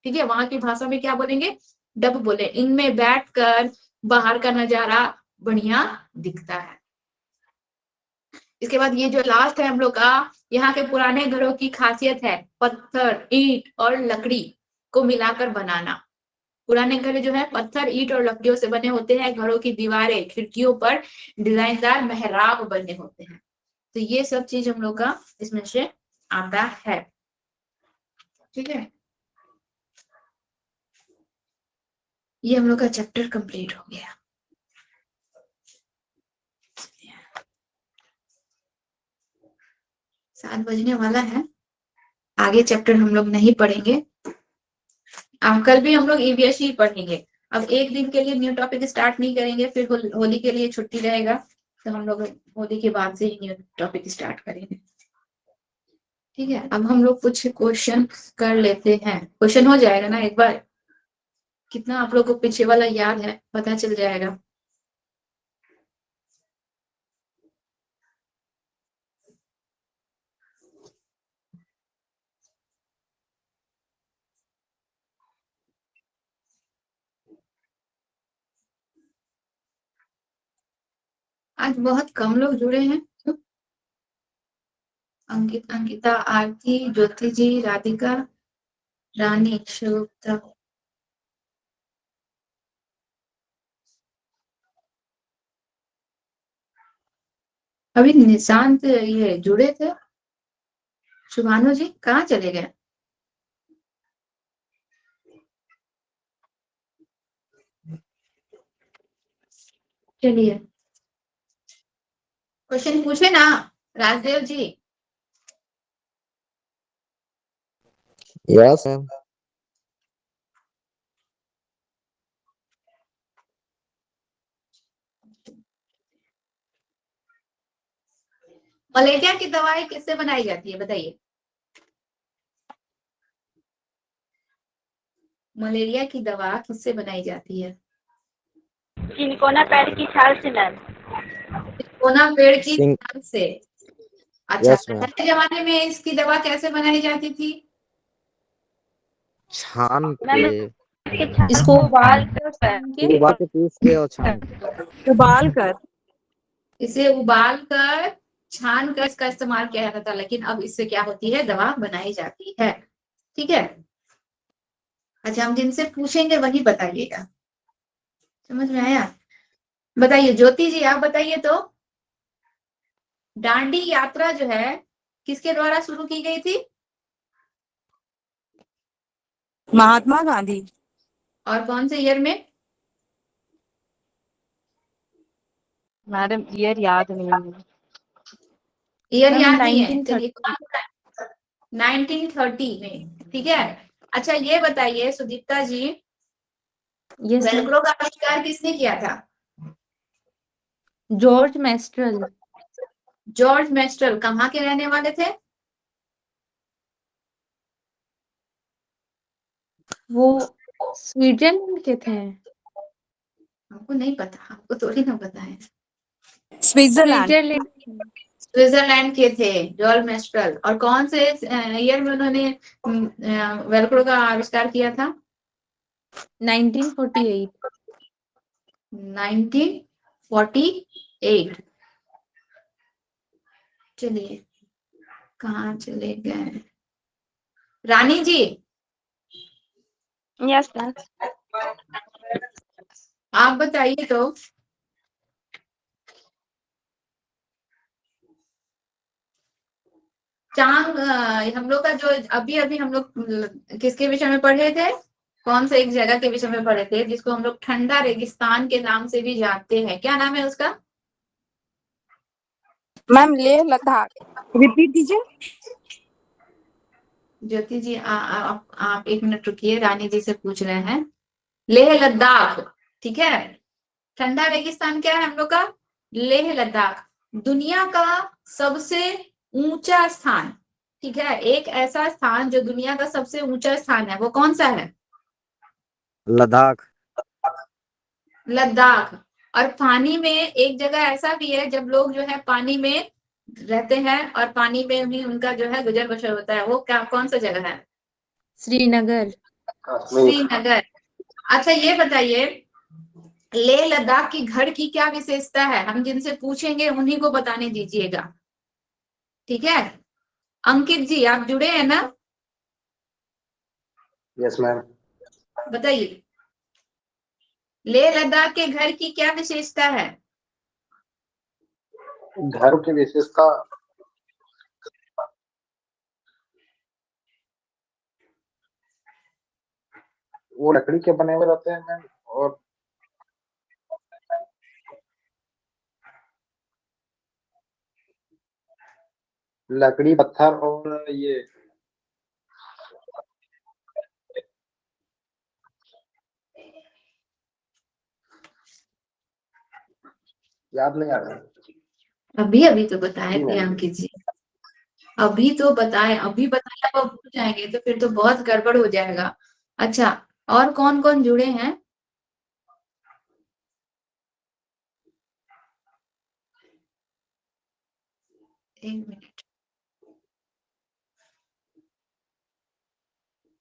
ठीक है, वहां की भाषा में क्या बोलेंगे, डब बोले। इनमें बैठकर बाहर का नजारा बढ़िया दिखता है। इसके बाद ये जो लास्ट है हम लोग का, यहाँ के पुराने घरों की खासियत है पत्थर, ईंट और लकड़ी को मिलाकर बनाना। पुराने घर जो है पत्थर, ईंट और लकड़ियों से बने होते हैं। घरों की दीवारें, खिड़कियों पर डिजाइनदार मेहराब बने होते हैं। तो ये सब चीज हम लोग का इसमें से आता है। ठीक है, ये हम लोग का चैप्टर कंप्लीट हो गया। 7 बजने वाला है, आगे चैप्टर हम लोग नहीं पढ़ेंगे। कल भी हम लोग ईवीएस ही पढ़ेंगे। अब एक दिन के लिए न्यू टॉपिक स्टार्ट नहीं करेंगे, फिर होली के लिए छुट्टी रहेगा, तो हम लोग होली के बाद से ही न्यू टॉपिक स्टार्ट करेंगे। ठीक है, अब हम लोग कुछ क्वेश्चन कर लेते हैं। क्वेश्चन हो जाएगा ना एक बार, कितना आप लोग को पीछे वाला याद है पता चल जाएगा। आज बहुत कम लोग जुड़े हैं। अंकिता, आरती, ज्योति जी, राधिका, रानी, शुभता। अभी निशांत ये जुड़े थे। शुभानु जी कहाँ चले गए? चलिए क्वेश्चन पूछे ना Rajdev ji. Yes ma'am. Malaria की दवाई किससे बनाई जाती है बताइए? मलेरिया की दवा किससे बनाई जाती है? चिनकोना पेड़ की छाल से मैम। कोना पेड़ की सिंग छाल से। अच्छा, यस मैम। पहले जमाने में इसकी दवा कैसे बनाई जाती थी? छान मैम के, इसके छाल इसको को उबाल उबाल कर छान के उबाल के पीस के और छान के। उबाल कर इसे उबाल कर छान कर इसका इस्तेमाल किया जाता था, लेकिन अब इससे क्या होती है, दवा बनाई जाती है। ठीक है, अच्छा हम जिनसे पूछेंगे वही बताइएगा। समझ में आया? बताइए ज्योति जी, आप बताइए तो, दांडी यात्रा जो है किसके द्वारा शुरू की गई थी? महात्मा गांधी। और कौन से ईयर में? मैडम ईयर याद नहीं है। ईयर मैम याद नहीं है, 1930। चलिए 1930 में। ठीक है, अच्छा ये बताइए सुदीप्ता जी, यस मैम। वेलक्रो का आविष्कार किसने किया था? George menstrual. जॉर्ज मेस्ट्रल कहाँ के रहने वाले थे? वो स्विट्जरलैंड के थे। हमको नहीं पता, आपको थोड़ी ना पता है। स्विट्जरलैंड। स्विट्जरलैंड। स्विट्जरलैंड के थे जॉर्ज मेस्ट्रल। और कौन से ईयर में उन्होंने वेलक्रो का आविष्कार किया था? 1948। 1948। चलिए कहाँ चले गए रानी जी? Yes ma'am. आप बताइए तो, चांग हम लोग का जो अभी अभी हम लोग किसके विषय में पढ़ रहे थे, कौन से एक जगह के विषय में पढ़े थे जिसको हम लोग ठंडा रेगिस्तान के नाम से भी जानते हैं, क्या नाम है उसका? मैम लेह लद्दाख। रिपीट दीजिए। ज्योति जी आप 1 मिनट रुकिए, रानी जी से पूछ रहे हैं। लेह लद्दाख, ठीक है। ठंडा रेगिस्तान क्या है हम लोग का? लेह लद्दाख। दुनिया का सबसे ऊंचा स्थान, ठीक है, एक ऐसा स्थान जो दुनिया का सबसे ऊंचा स्थान है, वो कौन सा है? लद्दाख। लद्दाख। और पानी में एक जगह ऐसा भी है जब लोग जो है पानी में रहते हैं और पानी में भी उनका जो है गुजर बसर होता है, वो क्या कौन सा जगह है? श्रीनगर। श्रीनगर। अच्छा ये बताइए, लेह लद्दाख की घर की क्या विशेषता है? हम जिनसे पूछेंगे उन्हीं को बताने दीजिएगा, ठीक है? अंकित जी आप जुड़े हैं ना? Yes ma'am. बताइए, लेह लद्दाख के घर की क्या विशेषता है? घर की विशेषता वो लकड़ी के बने हुए रहते हैं मैम, और लकड़ी पत्थर और ये याद नहीं आ रहा। अभी अभी तो बताए जी थे मैम। अंकित जी, अभी तो बताए, अभी बताए अब भूल जाएंगे तो फिर तो बहुत गड़बड़ हो जाएगा। अच्छा, और कौन कौन जुड़े हैं? एक मिनट।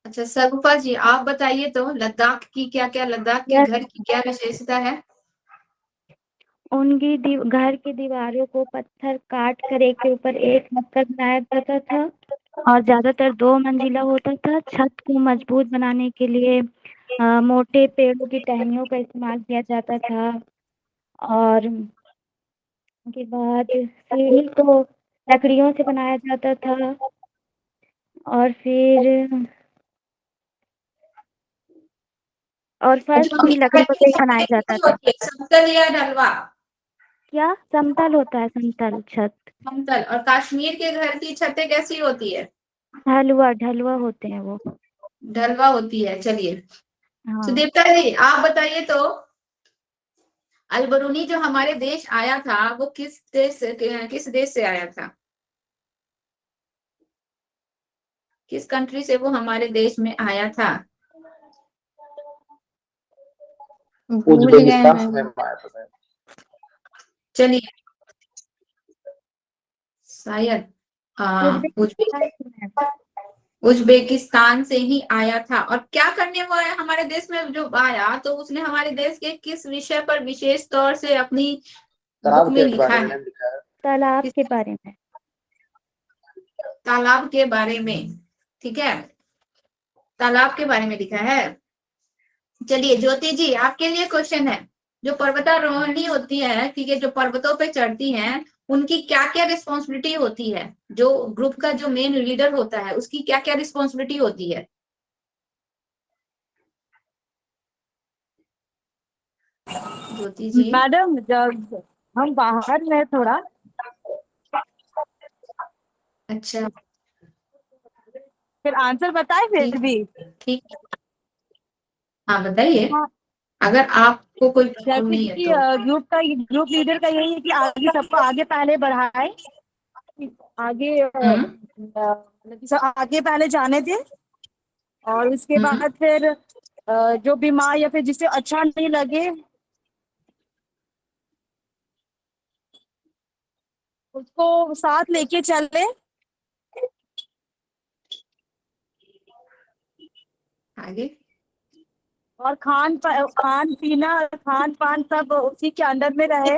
अच्छा सगुफा जी आप बताइए तो, लद्दाख की क्या क्या, लद्दाख के यस, घर की क्या विशेषता है? उनकी घर की दीवारों को पत्थर काट कर एक के ऊपर एक रखकर बनाया जाता था और ज्यादातर 2 मंजिला होता था। छत को मजबूत बनाने के लिए मोटे पेड़ों की टहनियों का इस्तेमाल किया जाता था। और उसके बाद सीढ़ी को लकड़ियों से बनाया जाता था और फिर फर्श जो भी उनके घर लकड़ी का की ही छत बनाया जाता कैसी था। होती है, समतल या ढलवा? क्या समतल होता है? समतल छत। समतल। और कश्मीर के घर की छतें कैसी होती है? ढलुआ ढलुआ होते हैं वो। ढलवा होती है। चलिए हाँ। सुदीप्ता जी आप बताइए तो, अलबरूनी जो हमारे देश आया था वो किस देश से आया था? किस कंट्री से वो हमारे देश में आया था? भूल गए उज्बेकिस्तान से मैम। मैम आया था मैम। चलिए शायद उज्बेकिस्तान से है। उज्बेकिस्तान से ही आया था। और क्या करने वो आया हमारे देश में? जो आया तो उसने हमारे देश के किस विषय पर विशेष तौर से अपनी बुक तालाब में के लिखा बारे में है? मैम लिखा है। तालाब किस के बारे में। तालाब के बारे में? ठीक है, तालाब के बारे में लिखा है। चलिए ज्योति जी आपके लिए क्वेश्चन है, जो पर्वतारोहणी होती है, ठीक है, जो पर्वतों पे चढ़ती हैं, उनकी क्या क्या रिस्पॉन्सिबिलिटी होती है? जो ग्रुप का जो मेन लीडर होता है उसकी क्या क्या रिस्पॉन्सिबिलिटी होती है? ज्योति जी। मैडम जब हम बाहर में थोड़ा, अच्छा फिर आंसर बताए फिर ठीक, भी। ठीक। हाँ बताइए, हाँ, अगर आपको कोई प्रॉब्लम जैसे नहीं है कि तो। ग्रुप लीडर का यही है कि आगे सबको आगे पहले बढ़ाए, आगे हम्म मतलब कि सब आगे पहले जाने दे। और उसके हम्म बाद फिर जो बीमार या फिर जिसे अच्छा नहीं लगे उसको साथ लेके चले। आगे। और खान पान सब उसी के अंडर में रहे।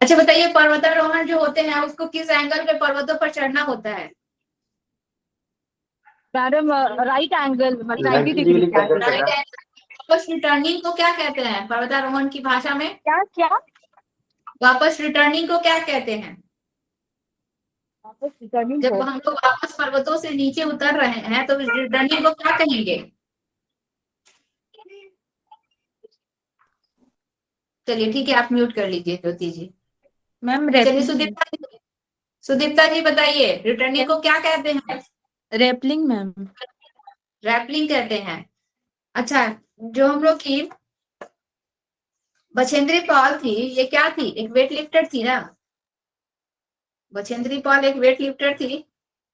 अच्छा बताइए, पर्वतारोहण जो होते हैं उसको किस एंगल पे पर्वतों पर चढ़ना होता है? मैडम राइट एंगल मतलब 90 90 डिग्री डिग्री के एंगल एंगल से पे। Right ma'am. एंगल। वापस रिटर्निंग को क्या कहते हैं पर्वतारोहण की भाषा में? क्या क्या? वापस रिटर्निंग को क्या कहते हैं? वापस रिटर्निंग जब हो। हम लोग वापस पर्वतों से नीचे उतर रहे हैं तो रिटर्निंग को क्या कहेंगे? चलिए ठीक है, आप म्यूट कर लीजिए ज्योति जी। मैम चलिए रेपलिंग। सुदीप्ता जी बताइए, रिटर्निंग को क्या कहते हैं? रेपलिंग मैम। रैपलिंग कहते हैं। अच्छा, जो हम लोग की बछेंद्री पाल थी, ये क्या थी? एक वेट लिफ्टर थी ना? बछेंद्री पाल एक वेट लिफ्टर थी?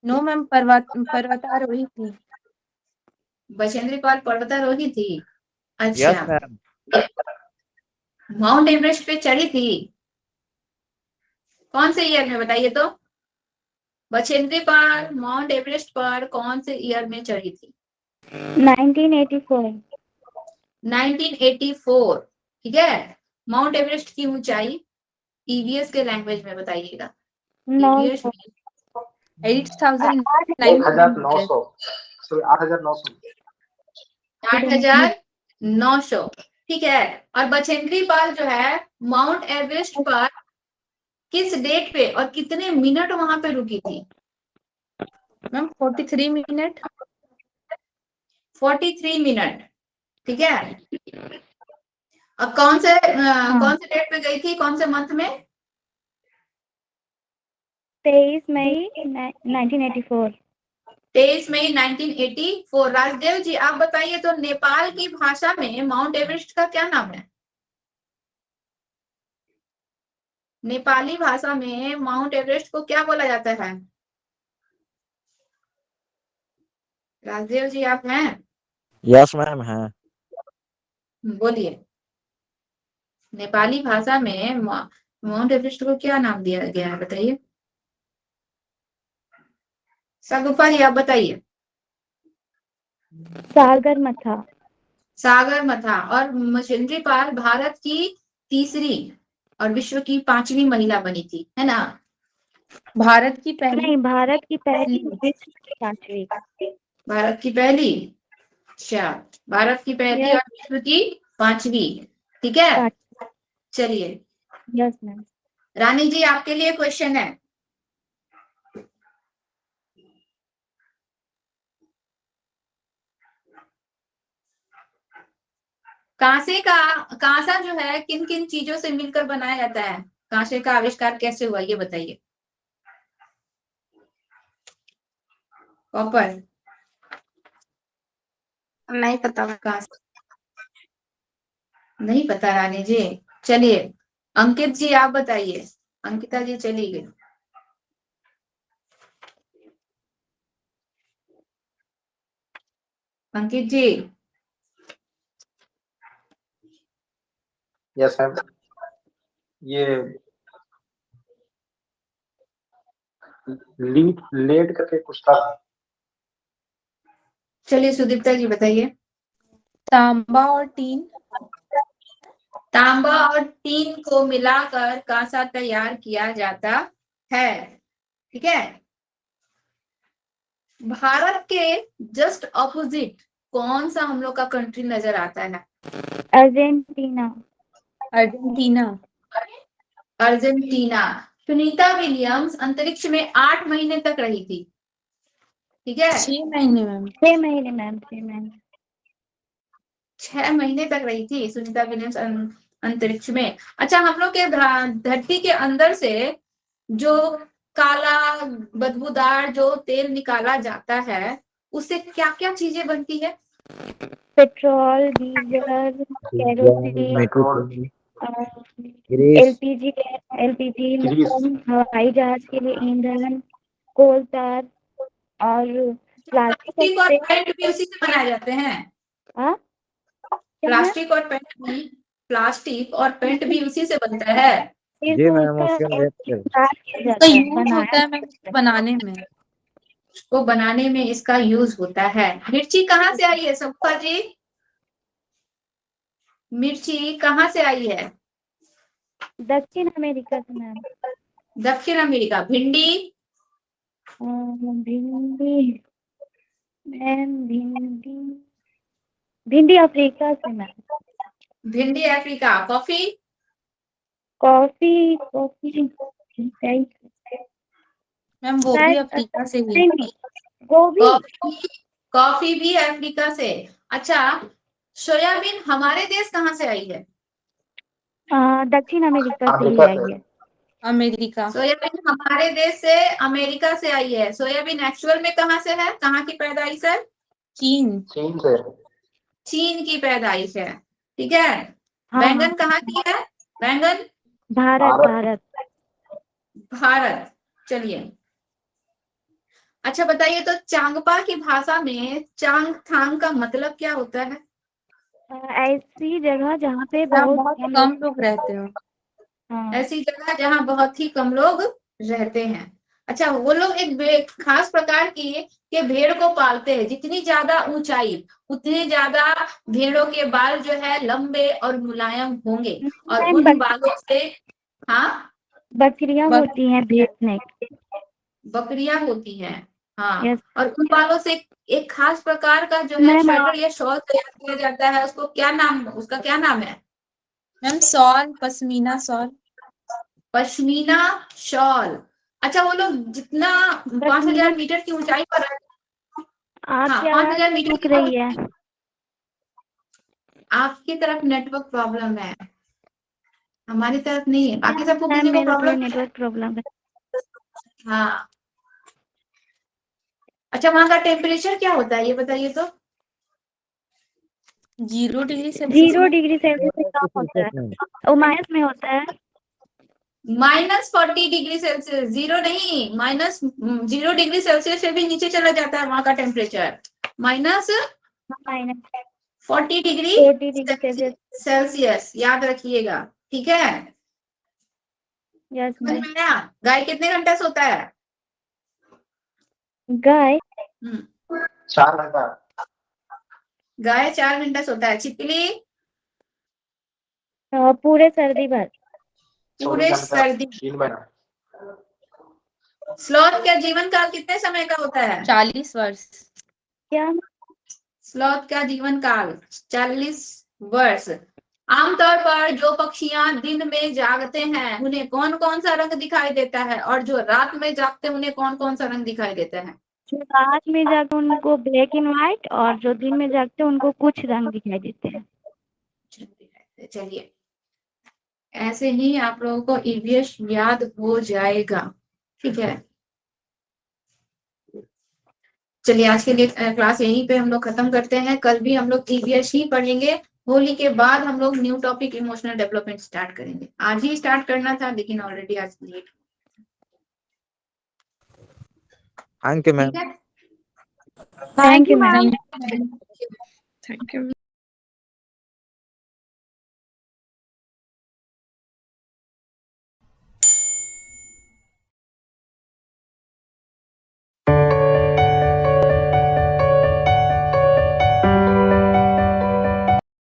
नो मैम, पर्वतारोही थी। बछेंद्री पाल पर्वतारोही थी। यस अच्छा, मैम। माउंट एवरेस्ट पे चढ़ी थी? कौन से ईयर में बताइए तो? बछेंद्री पाल माउंट एवरेस्ट पर कौन से ईयर में चढ़ी थी? 1984। 1984। ठीक है। माउंट एवरेस्ट की ऊंचाई ईवीएस के लैंग्वेज में बताइएगा। ईवीएस 900। 8,900 सॉरी 8,900। 8,900। ठीक है। और बछेंद्री पाल जो है माउंट एवरेस्ट पर किस डेट पे और कितने मिनट वहां पे रुकी थी? Ma'am 43 minute. 43 मिनट। ठीक है। अब कौन से डेट पे गई थी, कौन से मंथ में? 23 मई 1984। 23 मई 1984। राजदेव जी आप बताइए तो, नेपाल की भाषा में माउंट एवरेस्ट का क्या नाम है? नेपाली भाषा में माउंट एवरेस्ट को क्या बोला जाता है? राजदेव जी आप हैं? यस मैम है। बोलिए। नेपाली भाषा में माउंट एवरेस्ट को क्या नाम दिया गया है बताइए। सगुफा जी आप बताइए। सागरमाथा। सागरमाथा। और मछेंद्री पाल भारत की तीसरी और विश्व की 5वीं महिला बनी थी, है ना? भारत की पहली। नहीं, भारत की पहली, विश्व की 5वीं। भारत की पहली। अच्छा, भारत की पहली यस। और विश्व की 5वीं। ठीक है। 5। चलिए, यस मैम। रानी जी आपके लिए क्वेश्चन है। कांसा जो है किन किन चीजों से मिलकर बनाया जाता है? कांसे का आविष्कार कैसे हुआ ये बताइए। कॉपर। नहीं पता। कांसा नहीं पता रानी जी। चलिए, अंकित जी आप बताइए। अंकिता जी चली गई। अंकित जी। Yes ma'am. ये लेड करके कुछ था। चलिए सुदीप्ता जी बताइए। तांबा और टीन। तांबा और टीन को मिलाकर कांसा तैयार किया जाता है। ठीक है। भारत के जस्ट ऑपोजिट कौन सा हम लोग का कंट्री नजर आता है? Argentina. Argentina. Argentina. Sunita Williams अंतरिक्ष में 8 महीने तक रही थी। ठीक है। 6 महीने मैम। 6 महीने मैम, 6 महीने। 6 महीने तक रही थी सुनीता विलियम्स अंतरिक्ष में। अच्छा, हम लोग के धरती के अंदर से जो काला बदबूदार जो तेल निकाला जाता है, उससे क्या क्या चीजें बनती है? Petrol, diesel, kerosene, petrol, grease. LPG. LPG grease. मतलब हवाई जहाज के लिए ईंधन, कोल तार और प्लास्टिक प्लास्टिक और से। पेंट भी उसी से बनाए जाते हैं। हाँ, क्या है? प्लास्टिक और पेंट भी उसी से बनता है। फिर जी तो मैम, उसका उसके रेत से। इस्तेमाल किया इसका जाता है, यूज बनाया होता है मैम जाता है। बनाने में। उसको बनाने में इसका यूज होता है। मिर्ची कहाँ से आई है सप्पा जी? मिर्ची कहाँ से आई है? दक्षिण अमेरिका से मैम। दक्षिण अमेरिका। भिंडी? भिंडी मैम, भिंडी भिंडी अफ्रीका से मैम। भिंडी अफ्रीका। कॉफी? कॉफी कॉफी शायद मैम वो भी अफ्रीका से ही। नहीं, गोभी। कॉफी। कॉफी भी अफ्रीका से। अच्छा, सोयाबीन हमारे देश कहाँ से आई है? दक्षिण अमेरिका से ही अमेरिका आई से। है। अमेरिका। सोयाबीन हमारे देश से अमेरिका से आई है। सोयाबीन एक्चुअल में कहाँ से है, कहाँ की पैदाइश है? चीन। चीन से। चीन की पैदाइश है। ठीक है। हाँ बैंगन कहाँ की है? बैंगन भारत भारत। भारत। भारत। चलिए, अच्छा बताइए तो चांगपा की भाषा में चांगथांग का मतलब क्या होता है? ऐसी जगह जहाँ पे जहाँ बहुत बहुत कम कम लोग। लोग रहते हो। हाँ ऐसी जगह जहाँ बहुत ही कम लोग रहते हैं। अच्छा, वो लोग एक खास प्रकार की के भेड़ को पालते हैं। जितनी ज्यादा ऊंचाई उतने ज्यादा भेड़ों के बाल जो है लंबे और मुलायम होंगे और नहीं, उन बालों से, हाँ, बकरियां बस होती हैं भेड़ में। बकरियां होती हैं। हाँ, यस और उन बालों से एक खास प्रकार का जो है मैम स्वेटर या शॉल तैयार किया जाता है। उसको क्या नाम, उसका क्या नाम है? Ma'am shawl, pashmina shawl. Pashmina shawl. अच्छा, वो लोग जितना 5000 मीटर की ऊंचाई पर, हाँ, आपकी आवाज 5000 मीटर रुक की, रही है। आपकी तरफ नेटवर्क प्रॉब्लम है, हमारी तरफ नहीं है। बाकी सबको मैम किसी को मेरा थोड़ा प्रॉब्लम है? नेटवर्क प्रॉब्लम है। हाँ। अच्छा, वहां का टेम्परेचर क्या होता है ये बताइए तो? 0 डिग्री सेल्सियस 0 में। डिग्री सेल्सियस से कम होता है। वो माइनस में होता है। -40 डिग्री सेल्सियस, 0 नहीं, -0 डिग्री सेल्सियस से भी नीचे चला जाता है वहां का temperature. Minus -40 degree 40 degree Celsius. Celsius, याद रखिएगा, ठीक है? यस समझ मैम। में आया? गाय कितने घंटा सोता है? गाय 4 घंटा। गाय 4 घंटा सोता है। छिपकली पूरे सर्दी भर। पूरे 24 घंटा, सर्दी। 3 महीना। स्लॉथ का जीवन काल कितने समय का होता है? 40 वर्ष। क्या? स्लॉथ का जीवन काल 40 वर्ष। आमतौर पर जो पक्षियां दिन में जागते हैं उन्हें कौन कौन सा रंग दिखाई देता है, और जो रात में जागते हैं उन्हें कौन कौन सा रंग दिखाई देता है? जो रात में जागते उनको ब्लैक एंड व्हाइट, और जो दिन में जागते उनको कुछ रंग दिखाई देते हैं। चलिए, ऐसे ही आप लोगों को ईवीएस याद हो जाएगा, ठीक है? चलिए, आज के लिए क्लास यहीं पे हम लोग खत्म करते हैं। कल भी हम लोग ईवीएस ही पढ़ेंगे। होली के बाद हम लोग new topic emotional development start करेंगे। आज ही स्टार्ट करना था लेकिन ऑलरेडी आज लेट। Thank you ma'am. ठीक है, thank you ma'am. Thank you.